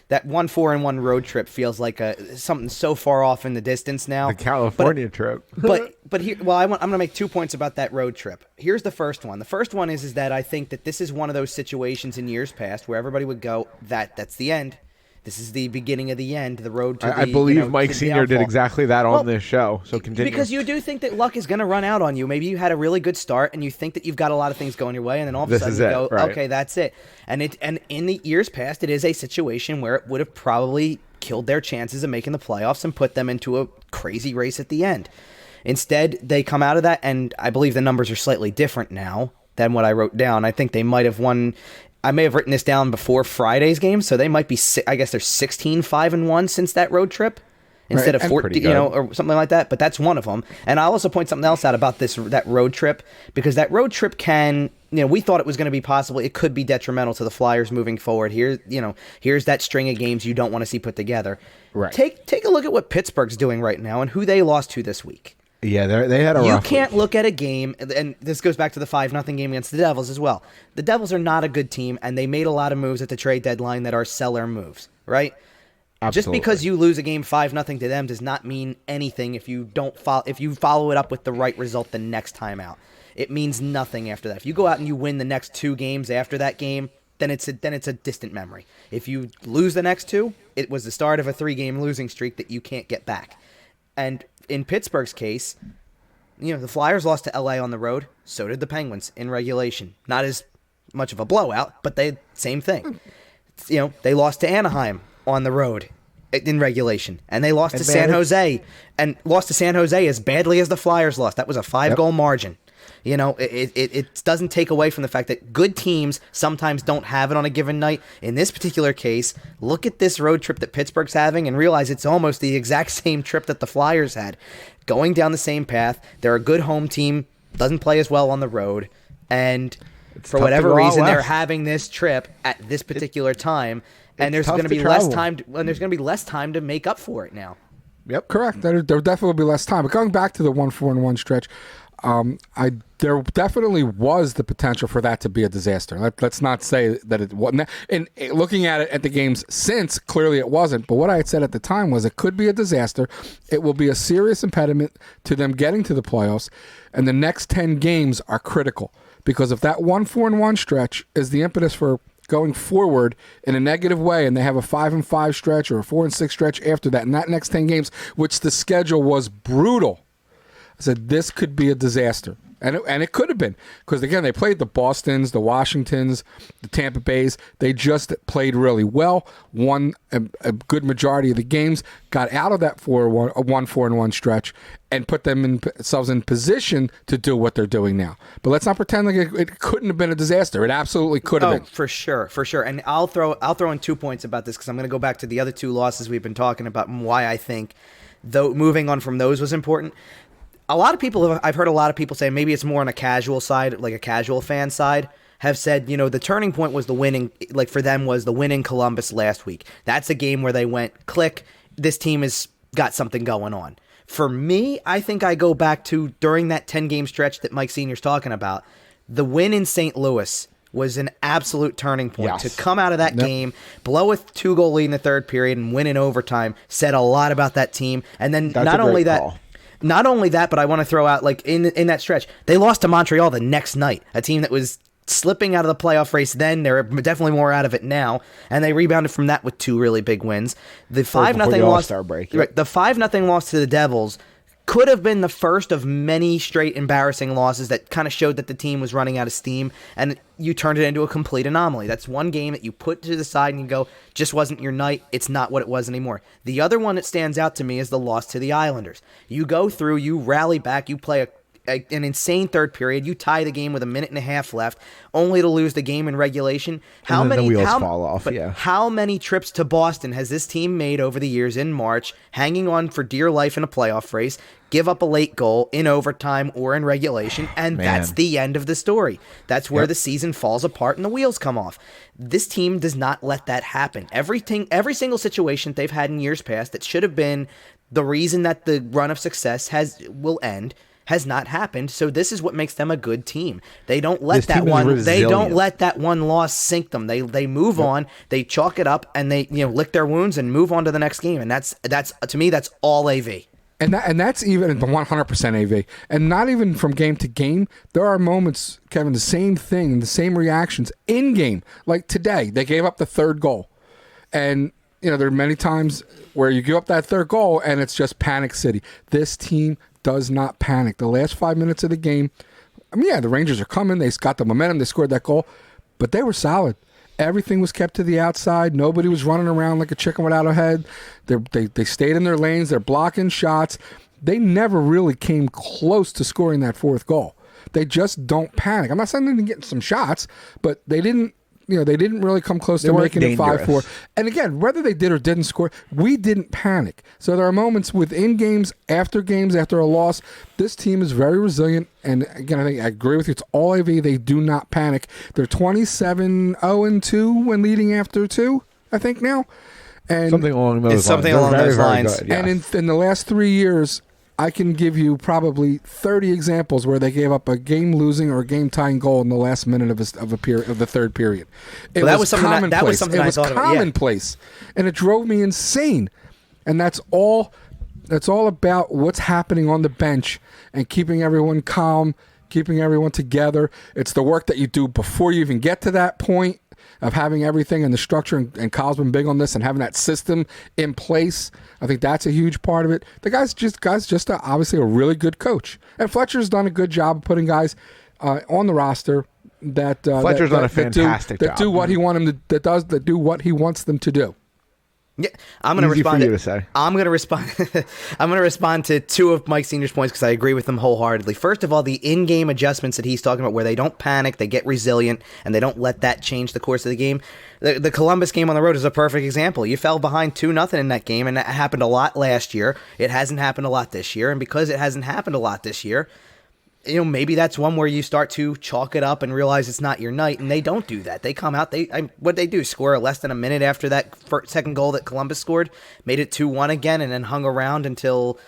that 1-4-1 road trip feels like something so far off in the distance now. The California trip. but here, I'm going to make 2 points about that road trip. Here's the first one. The first one is that I think that this is one of those situations in years past where everybody would go, that's the end. This is the beginning of the end, the road to I believe Mike Sr. did exactly that on this show, so continue. Because you do think that luck is going to run out on you. Maybe you had a really good start, and you think that you've got a lot of things going your way, and then all of a sudden you go, okay, that's it. And in the years past, it is a situation where it would have probably killed their chances of making the playoffs and put them into a crazy race at the end. Instead, they come out of that, and I believe the numbers are slightly different now than what I wrote down. I think they might have won... I may have written this down before Friday's game, so they might be, I guess they're 16-5-1 since that road trip instead of 14, or something like that. But that's one of them. And I'll also point something else out about that road trip, because that road trip can, we thought it was going to be possible. It could be detrimental to the Flyers moving forward. Here's that string of games you don't want to see put together. Right. Take a look at what Pittsburgh's doing right now and who they lost to this week. Yeah, they had a rough You can't week. look at a game, and this goes back to the 5-0 game against the Devils as well. The Devils are not a good team, and they made a lot of moves at the trade deadline that are seller moves, right? Absolutely. Just because you lose a game 5-0 to them does not mean anything if you follow it up with the right result the next time out. It means nothing after that. If you go out and you win the next 2 games after that game, then it's a distant memory. If you lose the next 2, it was the start of a 3-game losing streak that you can't get back. And in Pittsburgh's case, the Flyers lost to LA on the road. So did the Penguins in regulation. Not as much of a blowout, but same thing. They lost to Anaheim on the road in regulation, and they lost to San Jose, and lost to San Jose as badly as the Flyers lost. That was a 5-goal margin. It doesn't take away from the fact that good teams sometimes don't have it on a given night. In this particular case, look at this road trip that Pittsburgh's having and realize it's almost the exact same trip that the Flyers had. Going down the same path. They're a good home team, doesn't play as well on the road, and for whatever reason, they're having this trip at this particular time, and there's going to be less time. And there's going to be less time to make up for it now. Yep, correct. There definitely will be less time. But going back to the 1-4-1 stretch, there definitely was the potential for that to be a disaster. Let's not say that it wasn't. And looking at it at the games since, clearly it wasn't. But what I had said at the time was it could be a disaster. It will be a serious impediment to them getting to the playoffs. And the next 10 games are critical. Because if that 1-4-1 stretch is the impetus for going forward in a negative way, and they have a 5-5 stretch or a 4-6 stretch after that, and that next 10 games, which the schedule was brutal, I said, this could be a disaster. And it could have been. Because, again, they played the Bostons, the Washingtons, the Tampa Bays. They just played really well, won a good majority of the games, got out of that 1-4-1 stretch, and put themselves in position to do what they're doing now. But let's not pretend like it couldn't have been a disaster. It absolutely could have been. For sure. And I'll throw in 2 points about this, because I'm going to go back to the other 2 losses we've been talking about and why I think, though, moving on from those was important. I've heard a lot of people say, maybe it's more on a casual side, like a casual fan side, have said, the turning point was the winning, like for them was the win in Columbus last week. That's a game where they went, click, this team has got something going on. For me, I think I go back to during that 10-game stretch that Mike Sr.'s talking about, the win in St. Louis was an absolute turning point. Yes. To come out of that game, blow a 2-goal lead in the third period and win in overtime said a lot about that team. And then That's not a great only that, call. not only that, but I want to throw out, like, in that stretch, they lost to Montreal the next night, a team that was slipping out of the playoff race then. They're definitely more out of it now, and they rebounded from that with 2 really big wins. The 5-0 before the loss, All-Star break, yep. right, the 5-0 loss to the Devils could have been the first of many straight embarrassing losses that kind of showed that the team was running out of steam, and you turned it into a complete anomaly. That's one game that you put to the side and you go, just wasn't your night. It's not what it was anymore. The other one that stands out to me is the loss to the Islanders. You go through, you rally back, you play an insane third period. You tie the game with a minute and a half left, only to lose the game in regulation. And then the wheels fall off, but yeah. How many trips to Boston has this team made over the years in March, hanging on for dear life in a playoff race, give up a late goal in overtime or in regulation, and that's the end of the story. That's where the season falls apart and the wheels come off. This team does not let that happen. Every single situation they've had in years past that should have been the reason that the run of success will end has not happened. So this is what makes them a good team. They don't let that one loss sink them. They move on, they chalk it up, and they lick their wounds and move on to the next game. And that's to me, that's all AV. And that's even 100% AV. And not even from game to game. There are moments, Kevin, the same thing, the same reactions in game. Like today, they gave up the third goal. And there are many times where you give up that third goal and it's just panic city. This team does not panic. The last 5 minutes of the game, the Rangers are coming. They got the momentum. They scored that goal. But they were solid. Everything was kept to the outside. Nobody was running around like a chicken without a head. They stayed in their lanes. They're blocking shots. They never really came close to scoring that fourth goal. They just don't panic. I'm not saying they didn't get some shots, but they didn't really come close to making it 5-4. And again, whether they did or didn't score, we didn't panic. So there are moments within games, after a loss. This team is very resilient. And again, I agree with you. It's all AV. They do not panic. They're 27-0-2 when leading after 2, I think now. And something along those lines. Something along those lines. Good, yes. And in the last 3 years, I can give you probably 30 examples where they gave up a game-losing or a game-tying goal in the last minute of the third period. That was something I thought of. Commonplace, and it drove me insane. And that's all about what's happening on the bench and keeping everyone calm, keeping everyone together. It's the work that you do before you even get to that point of having everything and the structure, and Kyle's been big on this, and having that system in place. I think that's a huge part of it. The guy's just obviously a really good coach, and Fletcher's done a good job of putting guys on the roster that Fletcher's done a fantastic job. That do what he wants them to do. Yeah, I'm going to respond. For you to say. I'm going to respond. I'm going to respond to 2 of Mike Senior's points because I agree with them wholeheartedly. First of all, the in-game adjustments that he's talking about, where they don't panic, they get resilient, and they don't let that change the course of the game. The Columbus game on the road is a perfect example. You fell behind 2-0 in that game, and that happened a lot last year. It hasn't happened a lot this year, and because it hasn't happened a lot this year, maybe that's one where you start to chalk it up and realize it's not your night, and they don't do that. They come out, what they do, score less than a minute after that second goal that Columbus scored, made it 2-1 again, and then hung around until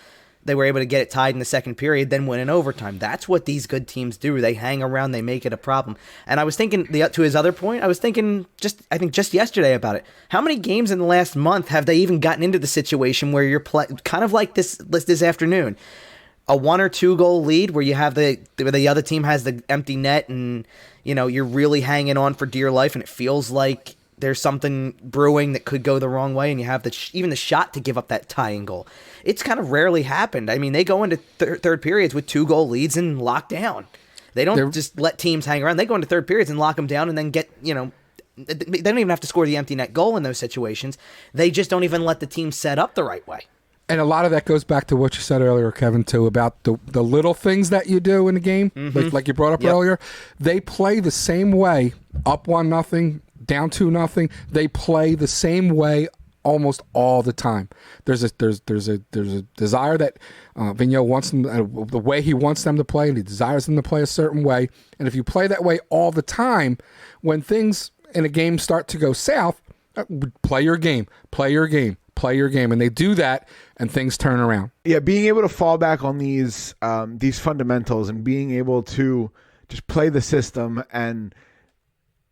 they were able to get it tied in the second period, then win in overtime. That's what these good teams do. They hang around, they make it a problem. And I was thinking, to his other point, I think just yesterday about it. How many games in the last month have they even gotten into the situation where you're kind of like this afternoon? A 1 or 2 goal lead where you have the other team has the empty net, and you're really hanging on for dear life, and it feels like there's something brewing that could go the wrong way, and you have even the shot to give up that tying goal. It's kind of rarely happened. I mean, they go into third periods with 2 goal leads and lock down. They don't just let teams hang around. They go into third periods and lock them down, and then get they don't even have to score the empty net goal in those situations. They just don't even let the team set up the right way. And a lot of that goes back to what you said earlier, Kevin, too, about the little things that you do in the game, like you brought up earlier. They play the same way, up 1-0, down 2-0. They play the same way almost all the time. There's a desire that Vigneault wants them, the way he wants them to play, and he desires them to play a certain way. And if you play that way all the time, when things in a game start to go south, play your game. And they do that, and things turn around. Yeah, being able to fall back on these fundamentals and being able to just play the system and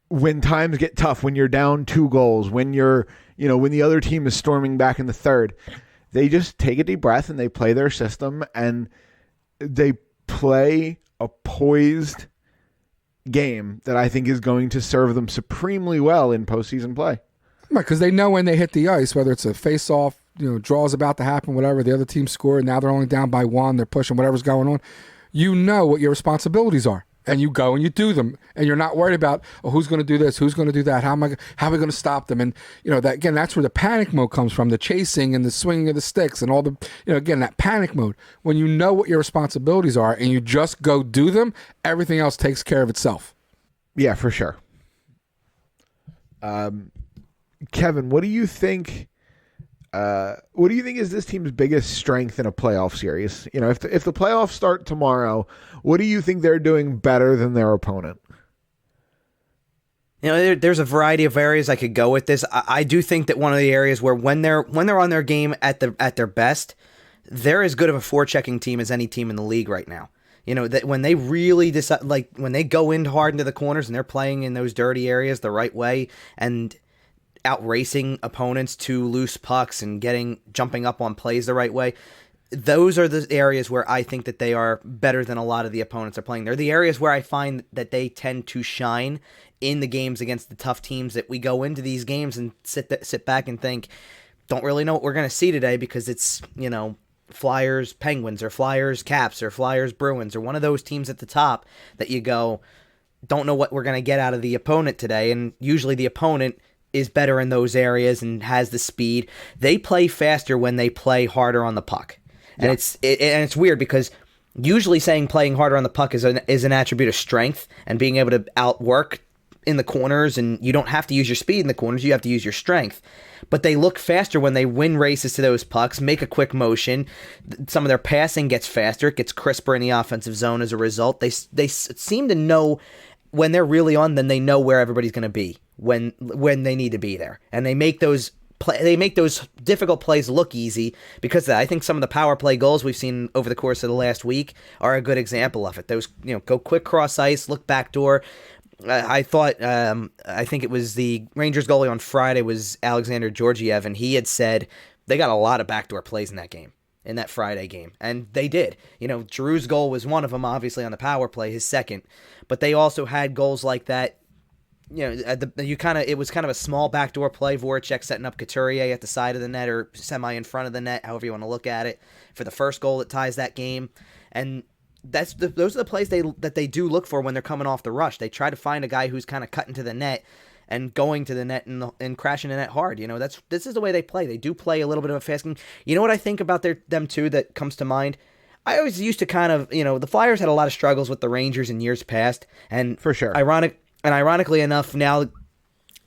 when times get tough, when you're down 2 goals, when when the other team is storming back in the third, they just take a deep breath and they play their system and they play a poised game that I think is going to serve them supremely well in postseason play. Right, because they know when they hit the ice, whether it's a face-off, draw's about to happen, whatever, the other team scored, now they're only down by 1, they're pushing whatever's going on. You know what your responsibilities are, and you go and you do them, and you're not worried about, who's going to do this, who's going to do that, how am I going to stop them? And, that's where the panic mode comes from, the chasing and the swinging of the sticks and all the, that panic mode. When you know what your responsibilities are and you just go do them, everything else takes care of itself. Yeah, for sure. Kevin, what do you think? What do you think is this team's biggest strength in a playoff series? If the playoffs start tomorrow, what do you think they're doing better than their opponent? There's a variety of areas I could go with this. I do think that one of the areas where when they're on their game at their best, they're as good of a forechecking team as any team in the league right now. That when they really decide, like when they go in hard into the corners and they're playing in those dirty areas the right way and outracing opponents to loose pucks and jumping up on plays the right way, those are the areas where I think that they are better than a lot of the opponents are playing. They're the areas where I find that they tend to shine in the games against the tough teams, that we go into these games and sit back and think, don't really know what we're going to see today because it's, Flyers Penguins or Flyers Caps or Flyers Bruins or one of those teams at the top that you go, don't know what we're going to get out of the opponent today. And usually the opponent is better in those areas and has the speed. They play faster when they play harder on the puck. And it's weird because usually saying playing harder on the puck is an attribute of strength and being able to outwork in the corners, and you don't have to use your speed in the corners, you have to use your strength. But they look faster when they win races to those pucks, make a quick motion. Some of their passing gets faster, it gets crisper in the offensive zone as a result. They seem to know when they're really on, then they know where everybody's going to be when they need to be there. And they make those difficult plays look easy because of that. I think some of the power play goals we've seen over the course of the last week are a good example of it. Those, go quick cross ice, look backdoor. I think it was the Rangers goalie on Friday was Alexander Georgiev, and he had said they got a lot of backdoor plays in that game, in that Friday game, and they did. Drew's goal was one of them, obviously on the power play, his second, but they also had goals like that. It was kind of a small backdoor play. Voracek setting up Couturier at the side of the net or semi in front of the net, however you want to look at it, for the first goal that ties that game, and those are the plays that they do look for when they're coming off the rush. They try to find a guy who's kind of cutting to the net and going to the net and crashing the net hard. This is the way they play. They do play a little bit of a fast game. You know what I think about them too that comes to mind? I always used to kind of, the Flyers had a lot of struggles with the Rangers in years past, and for sure. Ironically enough, now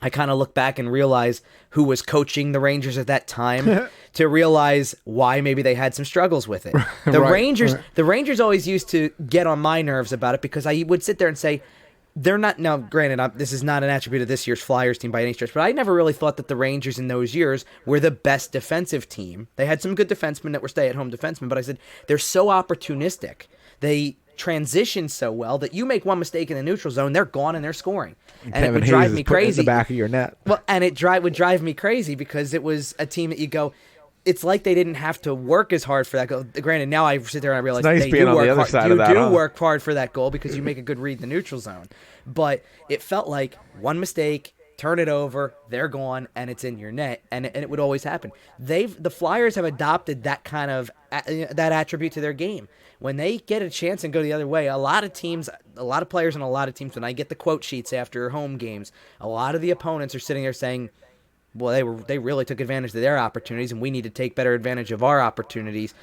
I kind of look back and realize who was coaching the Rangers at that time to realize why maybe they had some struggles with it. The Rangers always used to get on my nerves about it because I would sit there and say, they're not, now granted, this is not an attribute of this year's Flyers team by any stretch, but I never really thought that the Rangers in those years were the best defensive team. They had some good defensemen that were stay-at-home defensemen, but I said, they're so opportunistic. They transition so well that you make one mistake in the neutral zone, they're gone and they're scoring. And it would drive me crazy. In the back of your net. Well, and it would drive me crazy because it was a team that you go, it's like they didn't have to work as hard for that goal. Granted, now I sit there and I realize they do work hard for that goal because you make a good read in the neutral zone. But it felt like one mistake, turn it over, they're gone, and it's in your net, and it would always happen. The Flyers have adopted that kind of that attribute to their game. When they get a chance and go the other way, a lot of players and a lot of teams, when I get the quote sheets after home games, a lot of the opponents are sitting there saying, well, they really took advantage of their opportunities, and we need to take better advantage of our opportunities.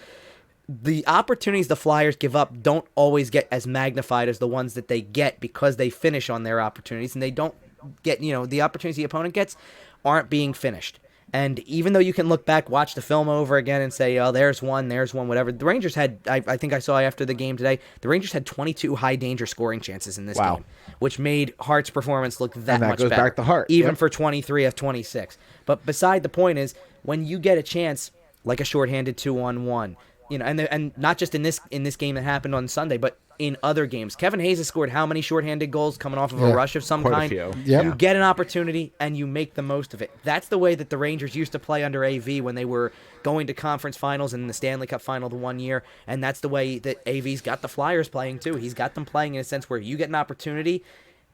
The opportunities the Flyers give up don't always get as magnified as the ones that they get because they finish on their opportunities, and they don't get, the opportunities the opponent gets aren't being finished. And even though you can look back, watch the film over again and say, oh, there's one, whatever. The Rangers had, I think I saw after the game today, the Rangers had 22 high-danger scoring chances in this game, which made Hart's performance look that much better. Goes back to Hart. Even for 23 of 26. But beside the point is, when you get a chance, like a shorthanded 2-on-1, and not just in this game that happened on Sunday, but in other games. Kevin Hayes has scored how many shorthanded goals coming off of a rush of some Quite a kind? few. Yep. You get an opportunity and you make the most of it. That's the way that the Rangers used to play under AV when they were going to conference finals and the Stanley Cup final the one year, and that's the way that AV's got the Flyers playing too. He's got them playing in a sense where you get an opportunity,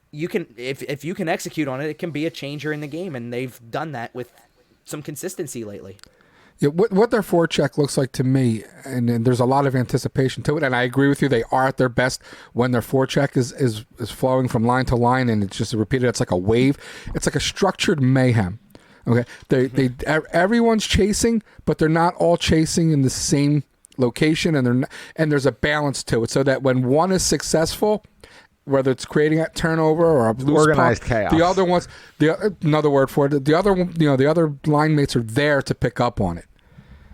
you can if you can execute on it, it can be a changer in the game, and they've done that with some consistency lately. Yeah, what their forecheck looks like to me, and there's a lot of anticipation to it, and I agree with you. They are at their best when their forecheck is flowing from line to line, and it's just repeated. It's like a wave. It's like a structured mayhem. Okay, everyone's chasing, but they're not all chasing in the same location, and there's a balance to it, so that when one is successful, whether it's creating a turnover or a loose Organized puck, chaos. the other ones, another word for it, the other line mates are there to pick up on it,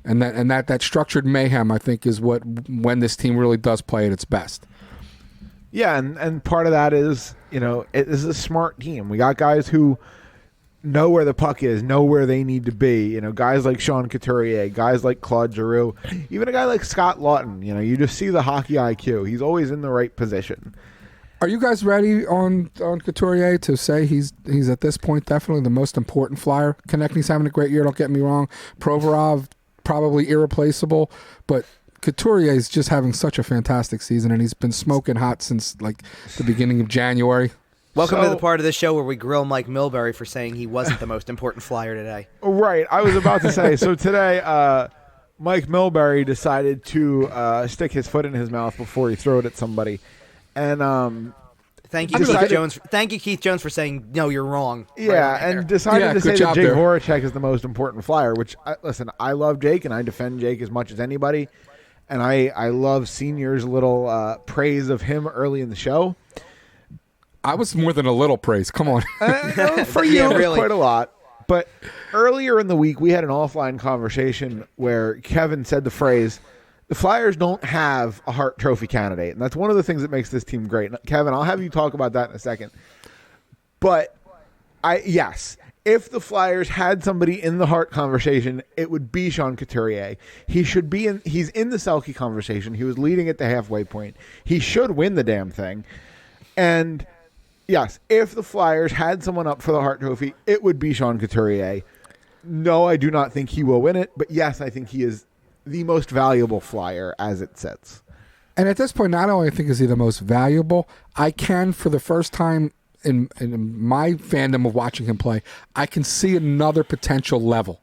and that structured mayhem, I think, is when this team really does play at its best. Yeah, and part of that is, it is a smart team. We got guys who know where the puck is, know where they need to be. Guys like Sean Couturier, guys like Claude Giroux, even a guy like Scott Lawton. You just see the hockey IQ. He's always in the right position. Are you guys ready on Couturier to say he's at this point definitely the most important Flyer? Konechny's having a great year, don't get me wrong. Provorov, probably irreplaceable, but Couturier is just having such a fantastic season, and he's been smoking hot since the beginning of January. Welcome to the part of the show where we grill Mike Milbury for saying he wasn't the most important Flyer today. Right, I was about to say, so today Mike Milbury decided to stick his foot in his mouth before he threw it at somebody. And thank you, Keith Jones. Thank you, Keith Jones, for saying no. You're wrong. Yeah, right and decided to say that Jake there. Voracek is the most important Flyer. Which I love Jake, and I defend Jake as much as anybody. And I love Senior's little praise of him early in the show. I was more than a little praise. Come on. For you, Yeah, it was really. quite a lot. But earlier in the week, we had an offline conversation where Kevin said the phrase, "The Flyers don't have a Hart Trophy candidate." And that's one of the things that makes this team great. Kevin, I'll have you talk about that in a second. But, yes, if the Flyers had somebody in the Hart conversation, it would be Sean Couturier. He's in the Selke conversation. He was leading at the halfway point. He should win the damn thing. And yes, if the Flyers had someone up for the Hart Trophy, it would be Sean Couturier. No, I do not think he will win it, but yes, I think he is the most valuable Flyer as it sits. And at this point, not only think is he the most valuable, I can, for the first time in my fandom of watching him play, I can see another potential level.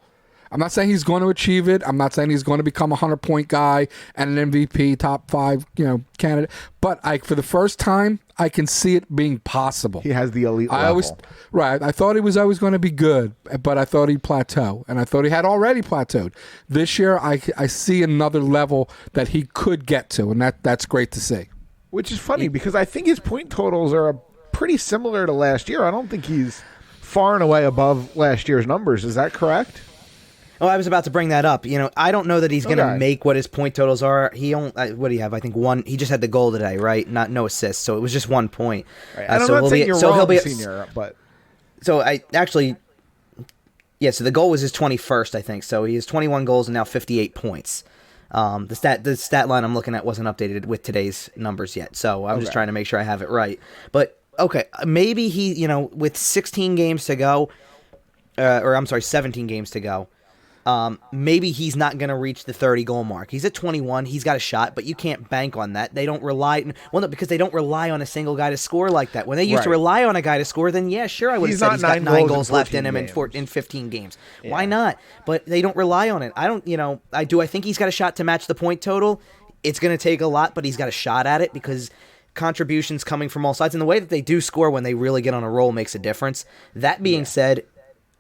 I'm not saying he's going to achieve it. I'm not saying he's going to become a 100-point guy and an MVP, top 5, candidate. But for the first time, I can see it being possible. He has the elite level. I thought he was always going to be good, but I thought he'd plateau, and I thought he had already plateaued. This year, I see another level that he could get to, and that's great to see. Which is funny because I think his point totals are pretty similar to last year. I don't think he's far and away above last year's numbers. Is that correct? Oh, I was about to bring that up. I don't know that he's going to make what his point totals are. He only, what do you have? I think one. He just had the goal today, right? No assists, so it was just 1 point. Right. And I'm not saying you're wrong, Senior, but so I actually, yeah. So the goal was his 21st, I think. So he has 21 goals and now 58 points. The stat line I'm looking at wasn't updated with today's numbers yet, so I'm just trying to make sure I have it right. But okay, maybe he, with 16 games to go, 17 games to go. Maybe he's not going to reach the 30-goal mark. He's at 21. He's got a shot, but you can't bank on that. They don't rely because they don't rely on a single guy to score like that. When they used to rely on a guy to score, then yeah, sure, I would have said he's got 9 goals left in him in 15 games. Yeah. Why not? But they don't rely on it. I think he's got a shot to match the point total. It's going to take a lot, but he's got a shot at it because contributions coming from all sides. And the way that they do score when they really get on a roll makes a difference. That being said,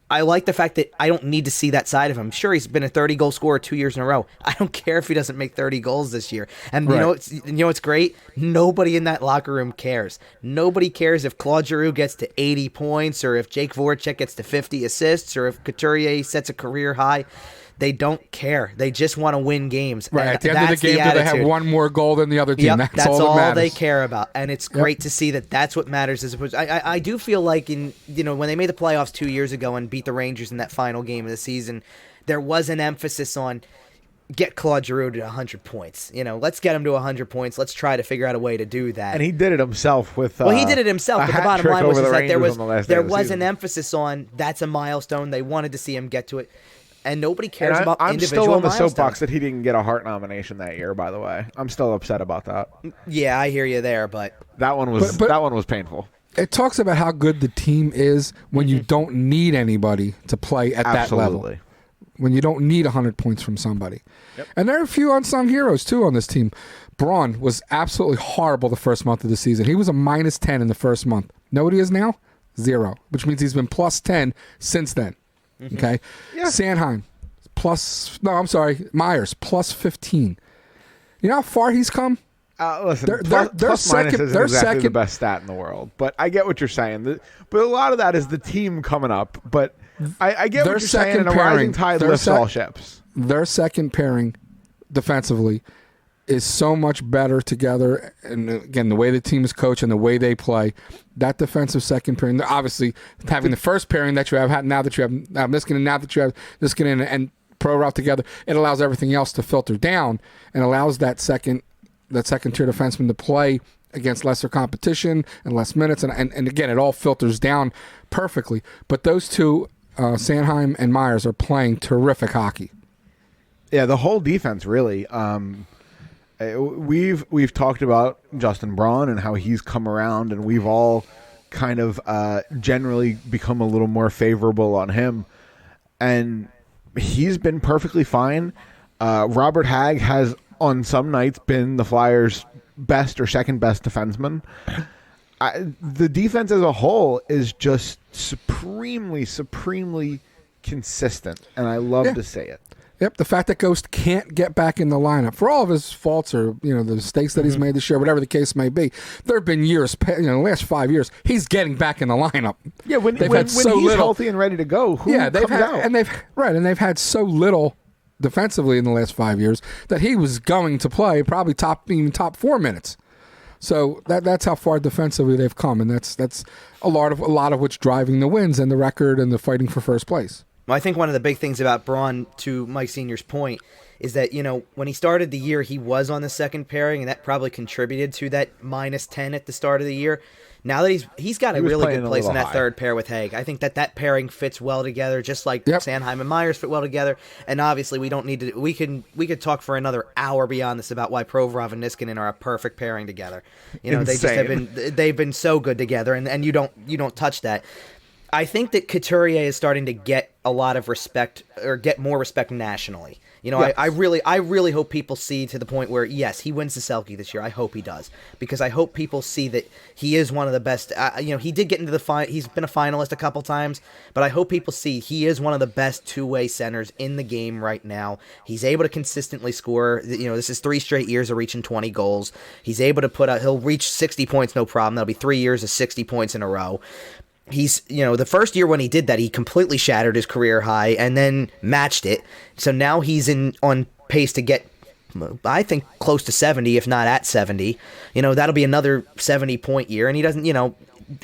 I like the fact that I don't need to see that side of him. Sure, he's been a 30-goal scorer 2 years in a row. I don't care if he doesn't make 30 goals this year. And you know what's great? Nobody in that locker room cares. Nobody cares if Claude Giroux gets to 80 points or if Jake Voracek gets to 50 assists or if Couturier sets a career high. They don't care. They just want to win games. Right. At the end of the game, do they have one more goal than the other team? Yep, that's all that they care about. And it's great to see that that's what matters. As opposed, I do feel like when they made the playoffs 2 years ago and beat the Rangers in that final game of the season, there was an emphasis on get Claude Giroux to 100 points. Let's get him to 100 points. Let's try to figure out a way to do that. And he did it himself with. Well, he did it himself. But the bottom line was that there was an emphasis emphasis on that's a milestone. They wanted to see him get to it, and nobody cares about I'm individual still on the milestones. soapbox that he didn't get a Hart nomination that year. By the way, I'm still upset about that. Yeah, I hear you there, but that one was painful. It talks about how good the team is when you don't need anybody to play at that level. When you don't need 100 points from somebody. Yep. And there are a few unsung heroes, too, on this team. Braun was absolutely horrible the first month of the season. He was a minus 10 in the first month. Know what he is now? 0, which means he's been plus 10 since then. Okay? Yeah. Sanheim, Myers, plus 15. You know how far he's come? Listen, plus minus isn't exactly the best stat in the world. But I get what you're saying. But a lot of that is the team coming up. But I get what you're saying, and a rising tide lifts all ships. Their second pairing defensively is so much better together. And again, the way the team is coached and the way they play, that defensive second pairing, obviously having the first pairing that you have, now that you have Niskanen, now that you have Niskanen and Provorov together, it allows everything else to filter down and allows that second tier defenseman to play against lesser competition and less minutes. And again, it all filters down perfectly. But those two, Sanheim and Myers, are playing terrific hockey. Yeah, the whole defense really. We've talked about Justin Braun and how he's come around, and we've all kind of generally become a little more favorable on him. And he's been perfectly fine. Robert Hagg has, on some nights, been the Flyers' best or second best defenseman. The defense as a whole is just supremely consistent, and I love to say it. Yep, the fact that Ghost can't get back in the lineup for all of his faults or the mistakes that he's made this year, whatever the case may be. There have been years, the last 5 years, he's getting back in the lineup. Yeah, when he's healthy and ready to go, comes out? And they've had so little defensively in the last 5 years that he was going to play probably top 4 minutes. So that's how far defensively they've come, and that's a lot of what's driving the wins and the record and the fighting for first place. Well, I think one of the big things about Braun, to Mike Sr.'s point, is that, when he started the year, he was on the second pairing, and that probably contributed to that minus 10 at the start of the year. Now that he's got a really good place in that third pair with Haig. I think that pairing fits well together, just like Sanheim and Myers fit well together. And obviously, we don't need to. We could talk for another hour beyond this about why Provorov and Niskanen are a perfect pairing together. They've been so good together, and you don't touch that. I think that Couturier is starting to get a lot of respect, or get more respect nationally. Yes. I really hope people see to the point where, yes, he wins the Selke this year. I hope he does, because I hope people see that he is one of the best. He did get into the final. He's been a finalist a couple times, but I hope people see he is one of the best two-way centers in the game right now. He's able to consistently score. This is 3 straight years of reaching 20 goals. He's able to he'll reach 60 points, no problem. That'll be 3 years of 60 points in a row. He's, the first year when he did that, he completely shattered his career high and then matched it. So now he's on pace to get, I think, close to 70, if not at 70. That'll be another 70-point year. And he doesn't,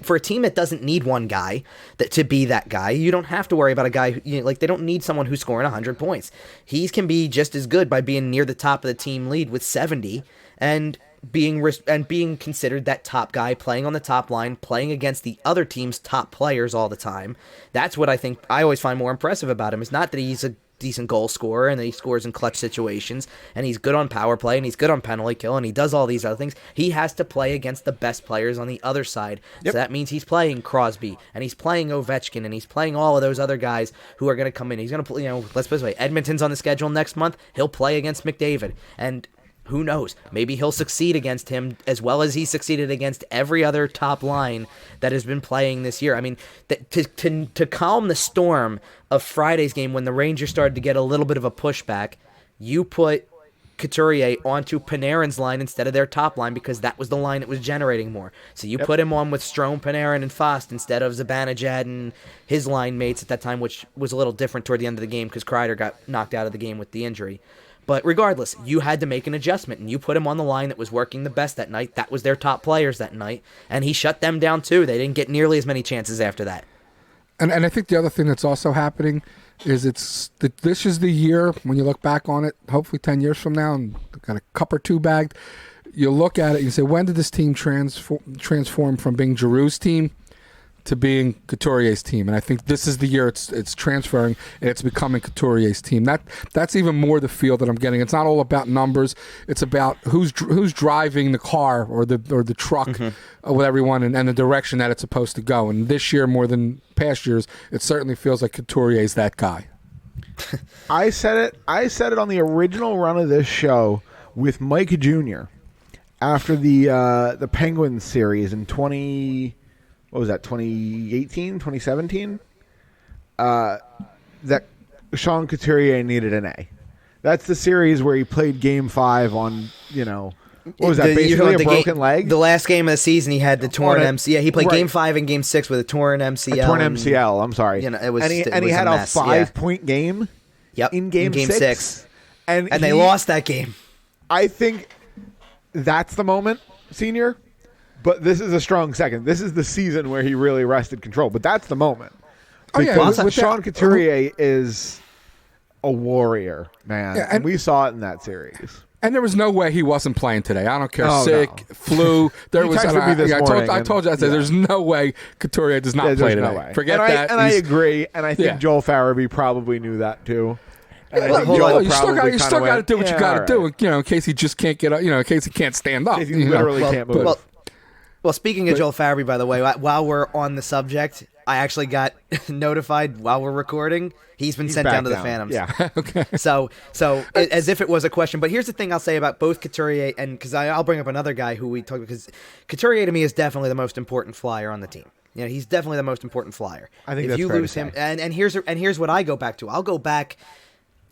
for a team that doesn't need one guy to be that guy, you don't have to worry about a guy, they don't need someone who's scoring 100 points. He can be just as good by being near the top of the team lead with 70 and being considered that top guy, playing on the top line, playing against the other team's top players all the time. That's what I think I always find more impressive about him, is not that he's a decent goal scorer and that he scores in clutch situations and he's good on power play and he's good on penalty kill and he does all these other things. He has to play against the best players on the other side. Yep. So that means he's playing Crosby and he's playing Ovechkin and he's playing all of those other guys who are going to come in. He's going to play, let's put it this way, Edmonton's on the schedule next month. He'll play against McDavid, and who knows? Maybe he'll succeed against him as well as he succeeded against every other top line that has been playing this year. I mean, to calm the storm of Friday's game when the Rangers started to get a little bit of a pushback, you put Couturier onto Panarin's line instead of their top line because that was the line that was generating more. So you put him on with Strome, Panarin, and Fost instead of Zibanejad and his line mates at that time, which was a little different toward the end of the game because Kreider got knocked out of the game with the injury. But regardless, you had to make an adjustment, and you put him on the line that was working the best that night. That was their top players that night, and he shut them down too. They didn't get nearly as many chances after that. And I think the other thing that's also happening is this is the year when you look back on it, hopefully 10 years from now, and got a cup or two bagged. You look at it and you say, when did this team transform from being Giroux's team to being Couturier's team? And I think this is the year it's transferring and it's becoming Couturier's team. That's even more the feel that I'm getting. It's not all about numbers. It's about who's driving the car or the truck with everyone and the direction that it's supposed to go. And this year, more than past years, it certainly feels like Couturier's that guy. I said it on the original run of this show with Mike Jr. after the Penguins series in 2018, 2017? That Sean Couturier needed an A. That's the series where he played Game 5 on, what was that, basically a broken leg? The last game of the season, he had the torn MCL. Yeah, he played right. Game 5 and Game 6 with a torn MCL. A torn MCL, I'm sorry. It was, and he it was had a a mess, 5-point game in Game 6. And they lost that game. I think that's the moment, Senior. But this is a strong second. This is the season where he really wrested control. But that's the moment. Because Sean Couturier is a warrior, man. Yeah, and we saw it in that series. And there was no way he wasn't playing today. I don't care. Flu. There was. I told you. I said, "There's no way Couturier does not play today." No way. Forget that. I agree. And I think Joel Farabee probably knew that too. You still got to do what you got to do, in case he just can't get up. In case he can't stand up. In case he literally can't move. Well, speaking of Joel Farabee, by the way, while we're on the subject, I actually got notified while we're recording. He's been sent down to the Phantoms. Yeah. Okay. So as if it was a question. But here's the thing I'll say about both Couturier and because I'll bring up another guy who we talked because Couturier to me is definitely the most important flyer on the team. He's definitely the most important flyer. I think if that's you fair lose to him, say. and here's what I go back to. I'll go back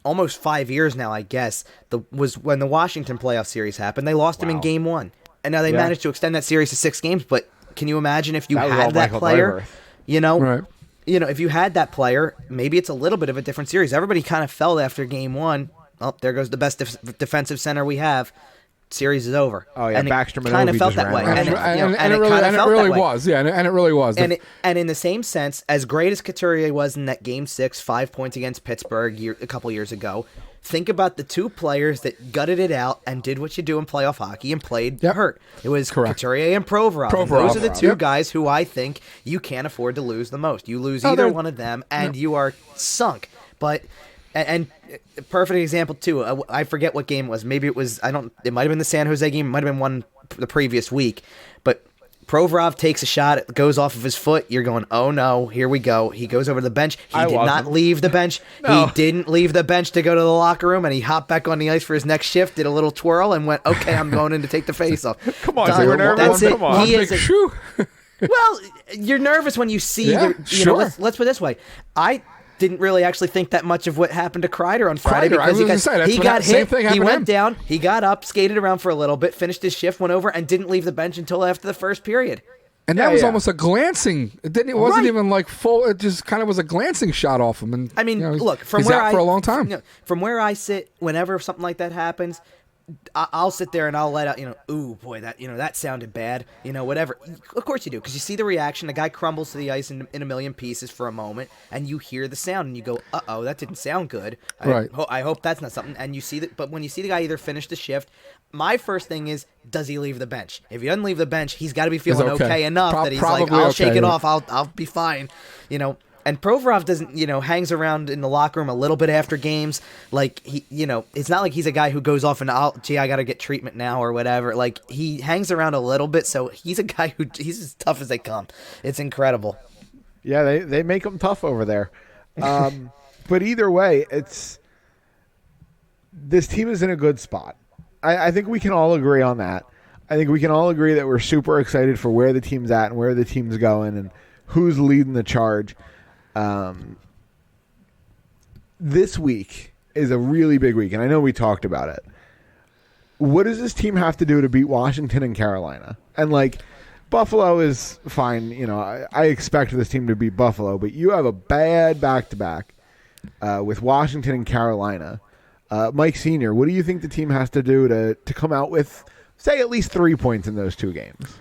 almost 5 years now, I guess. Was when the Washington playoff series happened. They lost him in Game 1. And now they managed to extend that series to 6 games, but can you imagine if you had that player? Right. If you had that player, maybe it's a little bit of a different series. Everybody kind of felt after Game 1. Oh, there goes the best defensive center we have. Series is over. Oh yeah, and Backstrom kind of felt that way, and it really was. Yeah, and it really was. And in the same sense, as great as Couturier was in that Game 6, 5 points against Pittsburgh a couple years ago. Think about the two players that gutted it out and did what you do in playoff hockey and played hurt. It was Couturier and Provorov. And those are the two guys who I think you can't afford to lose the most. You lose either one of them, and you are sunk. But and a perfect example too. I forget what game it was. Maybe it was. It might have been the San Jose game. It might have been one the previous week. But Provorov takes a shot. It goes off of his foot. You're going, oh no, here we go. He goes over to the bench. He did not leave the bench. No. He didn't leave the bench to go to the locker room, and he hopped back on the ice for his next shift, did a little twirl, and went, okay, I'm going in to take the face off. Come on, that's it. Come on. Well, you're nervous when you see let's put it this way. I didn't really actually think that much of what happened to Kreider on Friday because he got hit. He went down. He got up, skated around for a little bit, finished his shift, went over, and didn't leave the bench until after the first period. And that was almost a glancing. It wasn't even like full. It just kind of was a glancing shot off him. And I mean, look, he's out for a long time. From where I sit, whenever something like that happens, I'll sit there and I'll let out, ooh, boy, that sounded bad, whatever. Of course you do, because you see the reaction. The guy crumbles to the ice in a million pieces for a moment, and you hear the sound, and you go, uh-oh, that didn't sound good. I hope that's not something. And you see that, but when you see the guy either finish the shift, my first thing is, does he leave the bench? If he doesn't leave the bench, he's got to be feeling okay enough that he's like, I'll shake it off, I'll be fine, And Provorov doesn't, hangs around in the locker room a little bit after games. Like, it's not like he's a guy who goes off and, I got to get treatment now or whatever. Like, he hangs around a little bit, so he's a guy he's as tough as they come. It's incredible. Yeah, they make him tough over there. But either way, this team is in a good spot. I think we can all agree on that. I think we can all agree that we're super excited for where the team's at and where the team's going and who's leading the charge. This week is a really big week, and I know we talked about it. What does this team have to do to beat Washington and Carolina? And, Buffalo is fine. I expect this team to beat Buffalo, but you have a bad back-to-back with Washington and Carolina. Mike Sr., what do you think the team has to do to come out with, say, at least 3 points in those two games?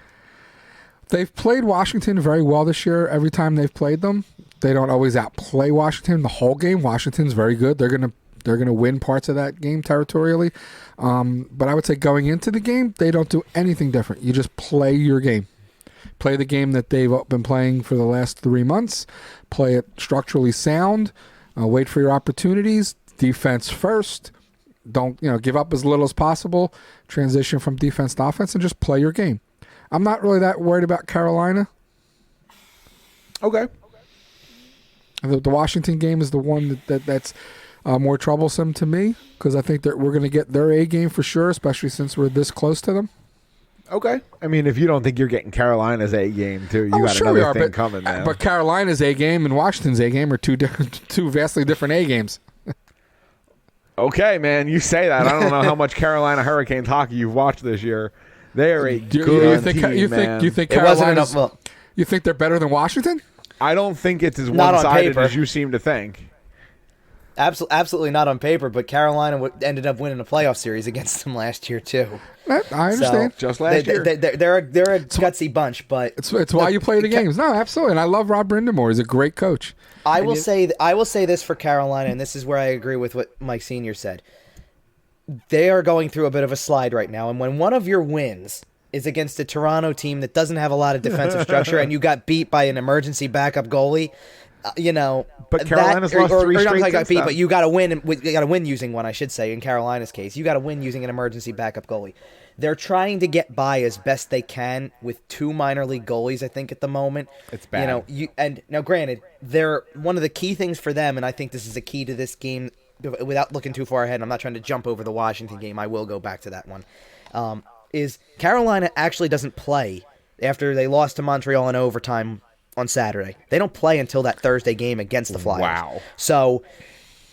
They've played Washington very well this year every time they've played them. They don't always outplay Washington the whole game. Washington's very good. They're gonna win parts of that game territorially. But I would say going into the game, they don't do anything different. You just play your game. Play the game that they've been playing for the last 3 months. Play it structurally sound. Wait for your opportunities. Defense first. Don't give up as little as possible. Transition from defense to offense and just play your game. I'm not really that worried about Carolina. Okay. The Washington game is the one that's more troublesome to me because I think that we're going to get their A game for sure, especially since we're this close to them. Okay. I mean, if you don't think you're getting Carolina's A game too, you got sure another thing coming, man. But Carolina's A game and Washington's A game are two vastly different A games. Okay, man, you say that. I don't know how much Carolina Hurricanes hockey you've watched this year. They are a good team, man. You think It wasn't Carolina's? enough. Well, You think they're better than Washington? I don't think it's as Not on one-sided paper. as you seem to think. absolutely not on paper, but Carolina ended up winning a playoff series against them last year too. I understand. Just last year. They're a gutsy bunch, but It's why you play the games. No, absolutely. And I love Rob Brindamore. He's a great coach. I will say this for Carolina, and this is where I agree with what Mike Senior said. They are going through a bit of a slide right now, and when one of your wins is against a Toronto team that doesn't have a lot of defensive structure, and you got beat by an emergency backup goalie, But Carolina's lost three or not straight like got since beat, then. but you got to win. You got to win using one, I should say. In Carolina's case, you got to win using an emergency backup goalie. They're trying to get by as best they can with 2 minor league goalies. I think at the moment, It's bad. And now, granted, they're one of the key things for them, and I think this is a key to this game. Without looking too far ahead, I'm not trying to jump over the Washington game. I will go back to that one. Is Carolina actually doesn't play after they lost to Montreal in overtime on Saturday. They don't play until that Thursday game against the Flyers. Wow. So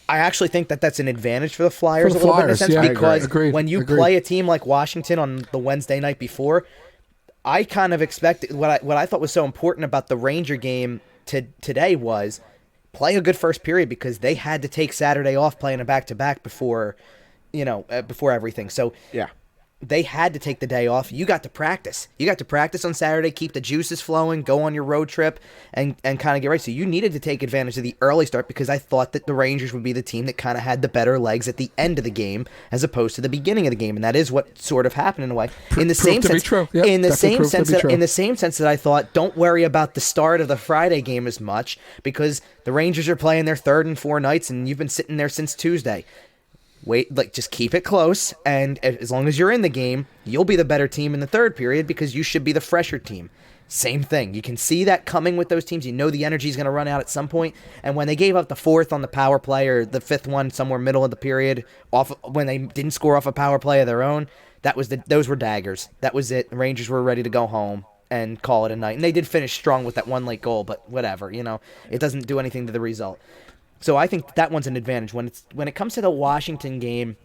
I actually think that that's an advantage for the Flyers For the a little bit in a Flyers, sense yeah, I because agree. when you Agreed. play a team like Washington on the Wednesday night before, I kind of expected what I thought was so important about the Ranger game today was play a good first period because they had to take Saturday off playing a back-to-back before everything. So Yeah. they had to take the day off. You got to practice. You got to practice on Saturday, keep the juices flowing, go on your road trip, and kind of get ready. So you needed to take advantage of the early start because I thought that the Rangers would be the team that kind of had the better legs at the end of the game as opposed to the beginning of the game, and that is what sort of happened in a way. In the same Proved to be sense, true. Yep, in the definitely same proved to sense be that true. in the same sense that I thought, don't worry about the start of the Friday game as much because the Rangers are playing their third and 4 nights, and you've been sitting there since Tuesday. Just keep it close, and as long as you're in the game, you'll be the better team in the third period because you should be the fresher team. Same thing. You can see that coming with those teams. You know the energy is going to run out at some point. And when they gave up the 4th on the power play or the 5th one somewhere middle of the period, when they didn't score off a power play of their own, those were daggers. That was it. The Rangers were ready to go home and call it a night. And they did finish strong with that one late goal, but whatever. It doesn't do anything to the result. So I think that one's an advantage. When it comes to the Washington game,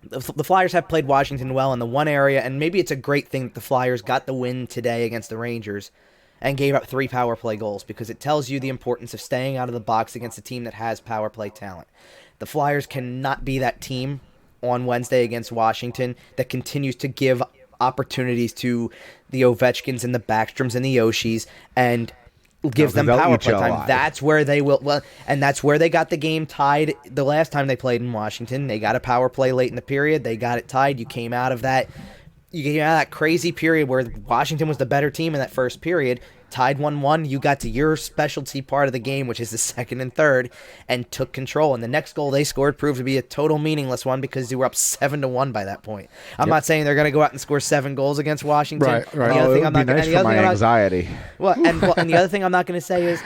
the Flyers have played Washington well in the one area, and maybe it's a great thing that the Flyers got the win today against the Rangers and gave up 3 power play goals because it tells you the importance of staying out of the box against a team that has power play talent. The Flyers cannot be that team on Wednesday against Washington that continues to give opportunities to the Ovechkins and the Backstroms and the Yoshis and give them they'll power eat you play time. alive. That's where they will. Well, and that's where they got the game tied the last time they played in Washington. They got a power play late in the period. They got it tied. You came out of that. You came out of that crazy period where Washington was the better team in that first period. Tied 1-1. You got to your specialty part of the game, which is the second and third, and took control. And the next goal they scored proved to be a total meaningless one because you were up 7-1 by that point. I'm not saying they're going to go out and score 7 goals against Washington. Right. And the other Oh, thing it I'm would be not nice and the for other my thing I'm not- anxiety. and the other thing I'm not going to say is,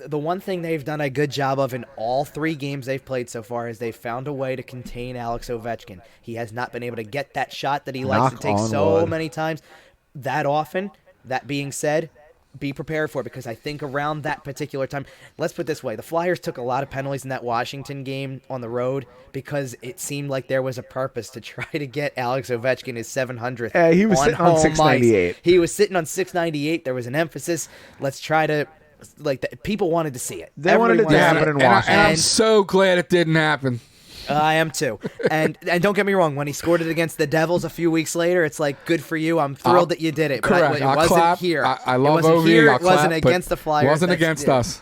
the one thing they've done a good job of in all 3 games they've played so far is they've found a way to contain Alex Ovechkin. He has not been able to get that shot that he likes Knock to take on so wood. many times that often. That being said, be prepared for it because I think around that particular time, let's put it this way, the Flyers took a lot of penalties in that Washington game on the road because it seemed like there was a purpose to try to get Alex Ovechkin his 700th. Yeah, he was sitting on home 698. ice. He was sitting on 698. There was an emphasis. Let's try to people wanted to see it. They wanted it to Everyone happen wanted in it. And Washington. I'm so glad it didn't happen. I am too. And don't get me wrong, when he scored it against the Devils a few weeks later, it's like, good for you. I'm thrilled that you did it. Correct. But it wasn't clap. here. I love it wasn't OV. here. I'll It wasn't clap, against the Flyers. It wasn't against us.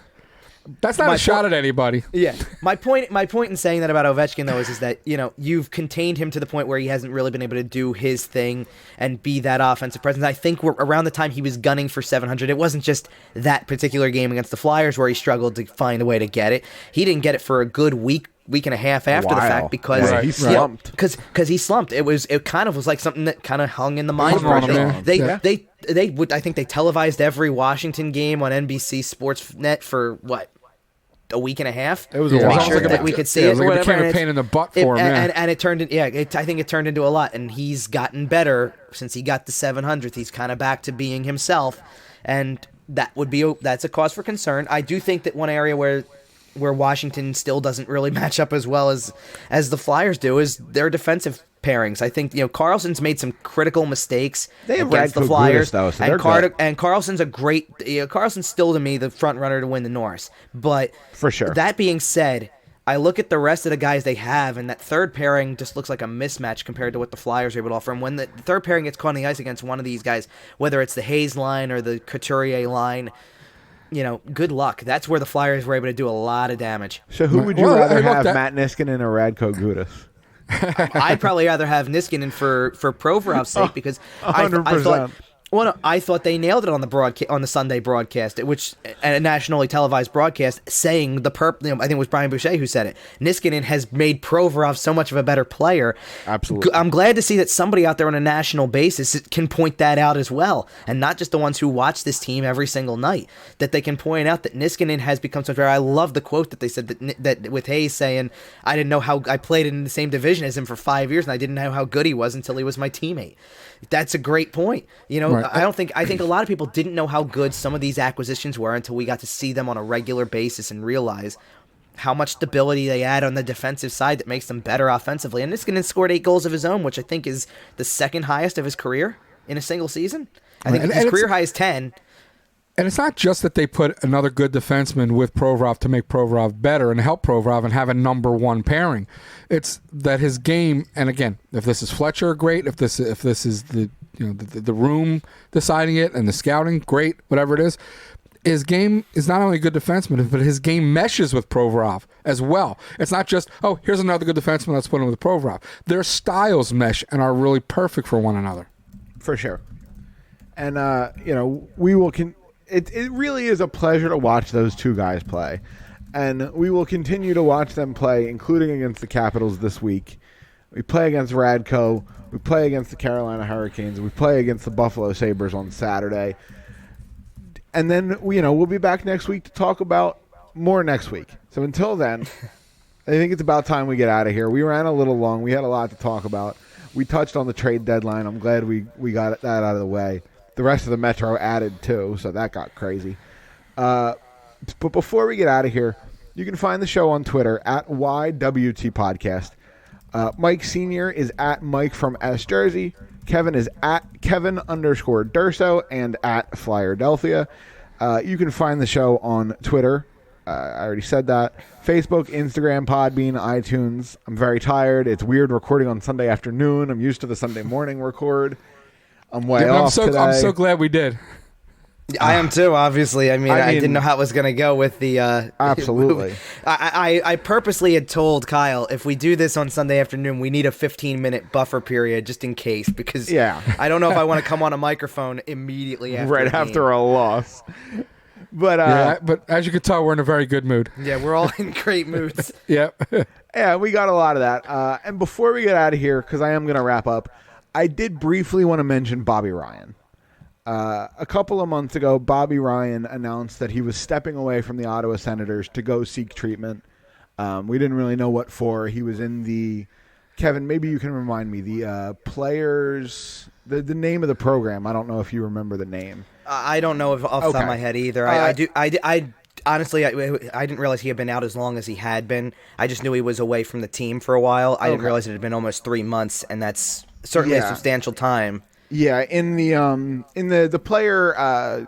That's not a shot at anybody. Yeah. My point in saying that about Ovechkin, though, is that, you've contained him to the point where he hasn't really been able to do his thing and be that offensive presence. I think around the time he was gunning for 700, it wasn't just that particular game against the Flyers where he struggled to find a way to get it. He didn't get it for a good week and a half after the fact because he slumped. Because he slumped. It kind of was like something that kind of hung in the mind for him. They would, I think they televised every Washington game on NBC Sportsnet for what, a week and a half. It was to a make while. sure that we could see it. It became a pain in the butt for him. And it turned in, I think it turned into a lot. And he's gotten better since he got the 700th. He's kind of back to being himself, and that's a cause for concern. I do think that one area where Washington still doesn't really match up as well as the Flyers do is their defensive pairings. I think Carlson's made some critical mistakes against the Flyers, though, so and Carlson's a great. Carlson's still to me the front runner to win the Norris. But for sure. That being said, I look at the rest of the guys they have, and that third pairing just looks like a mismatch compared to what the Flyers are able to offer. And when the third pairing gets caught on the ice against one of these guys, whether it's the Hayes line or the Couturier line, good luck. That's where the Flyers were able to do a lot of damage. So who would you rather have, Matt Niskanen or Radko Gudas? I'd probably rather have Niskanen for Provorov's sake because 100%. I thought they nailed it on the Sunday broadcast, which a nationally televised broadcast, saying I think it was Brian Boucher who said it. Niskanen has made Provorov so much of a better player. Absolutely. I'm glad to see that somebody out there on a national basis can point that out as well, and not just the ones who watch this team every single night. That they can point out that Niskanen has become so better. I love the quote that they said that with Hayes saying, "I didn't know how I played in the same division as him for 5 years, and I didn't know how good he was until he was my teammate." That's a great point. Right. I think a lot of people didn't know how good some of these acquisitions were until we got to see them on a regular basis and realize how much stability they add on the defensive side that makes them better offensively. And Niskanen scored 8 goals of his own, which I think is the second highest of his career in a single season. I think his career high is 10. And it's not just that they put another good defenseman with Provorov to make Provorov better and help Provorov and have a number one pairing. It's that his game, and again, if this is Fletcher, great. If this is the room deciding it and the scouting, great. Whatever it is, his game is not only a good defenseman, but his game meshes with Provorov as well. It's not just, oh, here's another good defenseman, let's put him with Provorov. Their styles mesh and are really perfect for one another. For sure. And we will. It really is a pleasure to watch those two guys play. And we will continue to watch them play, including against the Capitals this week. We play against Radko. We play against the Carolina Hurricanes. We play against the Buffalo Sabres on Saturday. And then, we'll be back next week to talk about more next week. So until then, I think it's about time we get out of here. We ran a little long. We had a lot to talk about. We touched on the trade deadline. I'm glad we got that out of the way. The rest of the Metro added too, so that got crazy. But before we get out of here, you can find the show on Twitter at YWT Podcast. Mike Sr. is at Mike from S Jersey. Kevin is at Kevin_Durso and at Flyerdelphia. You can find the show on Twitter. I already said that. Facebook, Instagram, Podbean, iTunes. I'm very tired. It's weird recording on Sunday afternoon. I'm used to the Sunday morning record. I'm way off today. I'm so glad we did. I am too, obviously. I mean, I didn't know how it was going to go with the... absolutely. I purposely had told Kyle, if we do this on Sunday afternoon, we need a 15-minute buffer period just in case, because I don't know if I want to come on a microphone immediately after right after a loss. But but as you can tell, we're in a very good mood. Yeah, we're all in great moods. Yep. Yeah, we got a lot of that. And before we get out of here, because I am going to wrap up, I did briefly want to mention Bobby Ryan. A couple of months ago, Bobby Ryan announced that he was stepping away from the Ottawa Senators to go seek treatment. We didn't really know what for. He was in the... Kevin, maybe you can remind me. The players... The name of the program. I don't know if you remember the name. I don't know off the top of my head either. I honestly, I didn't realize he had been out as long as he had been. I just knew he was away from the team for a while. I didn't realize it had been almost 3 months, and that's certainly a substantial time. Yeah, in the player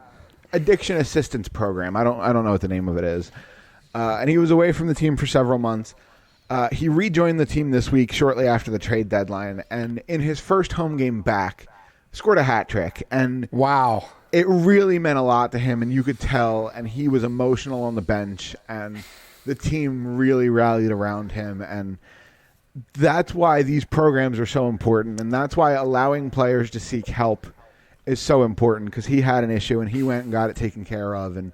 addiction assistance program. I don't know what the name of it is. And he was away from the team for several months. He rejoined the team this week shortly after the trade deadline, and in his first home game back, scored a hat trick. And wow, it really meant a lot to him, and you could tell. And he was emotional on the bench, and the team really rallied around him. And that's why these programs are so important, and that's why allowing players to seek help is so important, because he had an issue, and he went and got it taken care of. And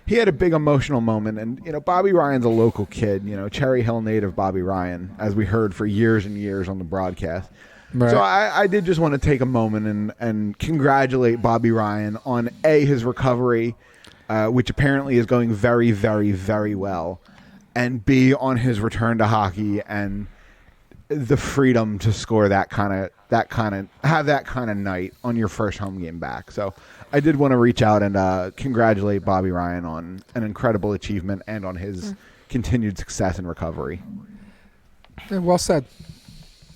he had a big emotional moment. And, Bobby Ryan's a local kid, Cherry Hill native Bobby Ryan, as we heard for years and years on the broadcast. Right. So I did just want to take a moment and congratulate Bobby Ryan on, A, his recovery, which apparently is going very, very, very well, and B, on his return to hockey and the freedom to score have that kind of night on your first home game back. So I did want to reach out and congratulate Bobby Ryan on an incredible achievement and on his continued success and recovery. Yeah, well said.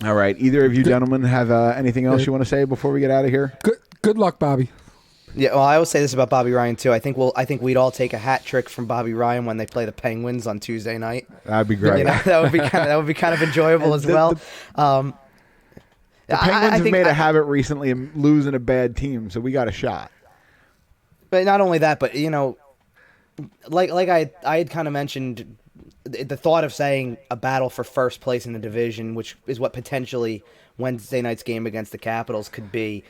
All right. Either of you gentlemen have anything else you want to say before we get out of here? Good luck, Bobby. Yeah, well, I will say this about Bobby Ryan too. I think we'd all take a hat trick from Bobby Ryan when they play the Penguins on Tuesday night. That'd be great. That would be kind of enjoyable as well. The Penguins have made a habit recently of losing a bad team, so we got a shot. But not only that, but like I had kind of mentioned, the thought of saying a battle for first place in the division, which is what potentially Wednesday night's game against the Capitals could be.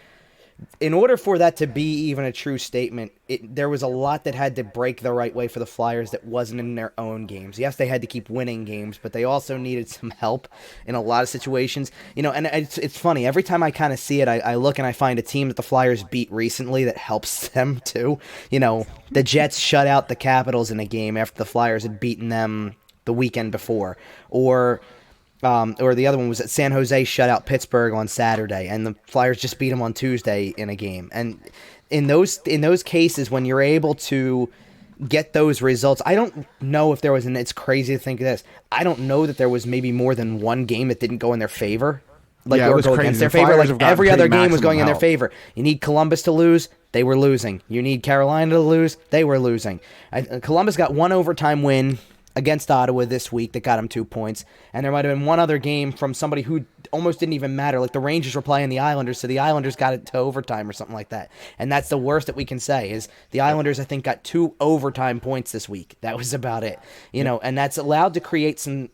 In order for that to be even a true statement, there was a lot that had to break the right way for the Flyers that wasn't in their own games. Yes, they had to keep winning games, but they also needed some help in a lot of situations. And it's funny. Every time I kind of see it, I look and I find a team that the Flyers beat recently that helps them too. The Jets shut out the Capitals in a game after the Flyers had beaten them the weekend before. Or the other one was that San Jose shut out Pittsburgh on Saturday, and the Flyers just beat them on Tuesday in a game. And in those cases, when you're able to get those results, I don't know if there was, and it's crazy to think of this, I don't know that there was maybe more than one game that didn't go in their favor. Or go against their favor. Like every other game was going in their favor. You need Columbus to lose, they were losing. You need Carolina to lose, they were losing. Columbus got one overtime win against Ottawa this week that got him 2 points, and there might have been one other game from somebody who almost didn't even matter, like the Rangers were playing the Islanders, so the Islanders got it to overtime or something like that. And that's the worst that we can say, is the Islanders, I think, got 2 overtime points this week. That was about it. And that's allowed to create some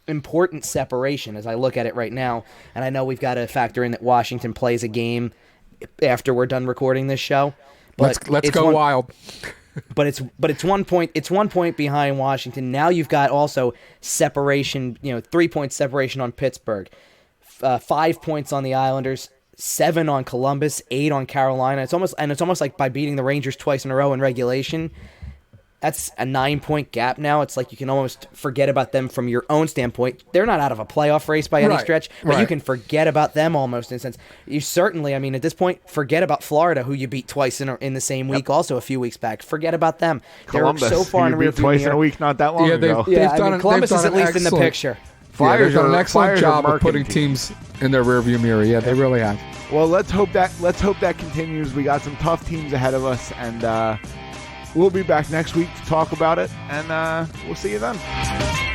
important separation as I look at it right now. And I know we've got to factor in that Washington plays a game after we're done recording this show. But let's go wild. But it's 1 point. It's 1 point behind Washington. Now you've got also separation. 3 point separation on Pittsburgh, 5 points on the Islanders, 7 on Columbus, 8 on Carolina. It's almost like by beating the Rangers twice in a row in regulation, that's a 9 point gap now. It's like you can almost forget about them from your own standpoint. They're not out of a playoff race by any stretch, but you can forget about them almost in a sense. You certainly, at this point, forget about Florida, who you beat twice in the same week, also a few weeks back. Forget about them. Columbus, they're so far in the rear view twice in a week not that long ago. Columbus is at least in the picture. Flyers done an excellent job of putting teams in their rearview mirror. Yeah, they really have. Well, let's hope that continues. We got some tough teams ahead of us, and we'll be back next week to talk about it, and we'll see you then.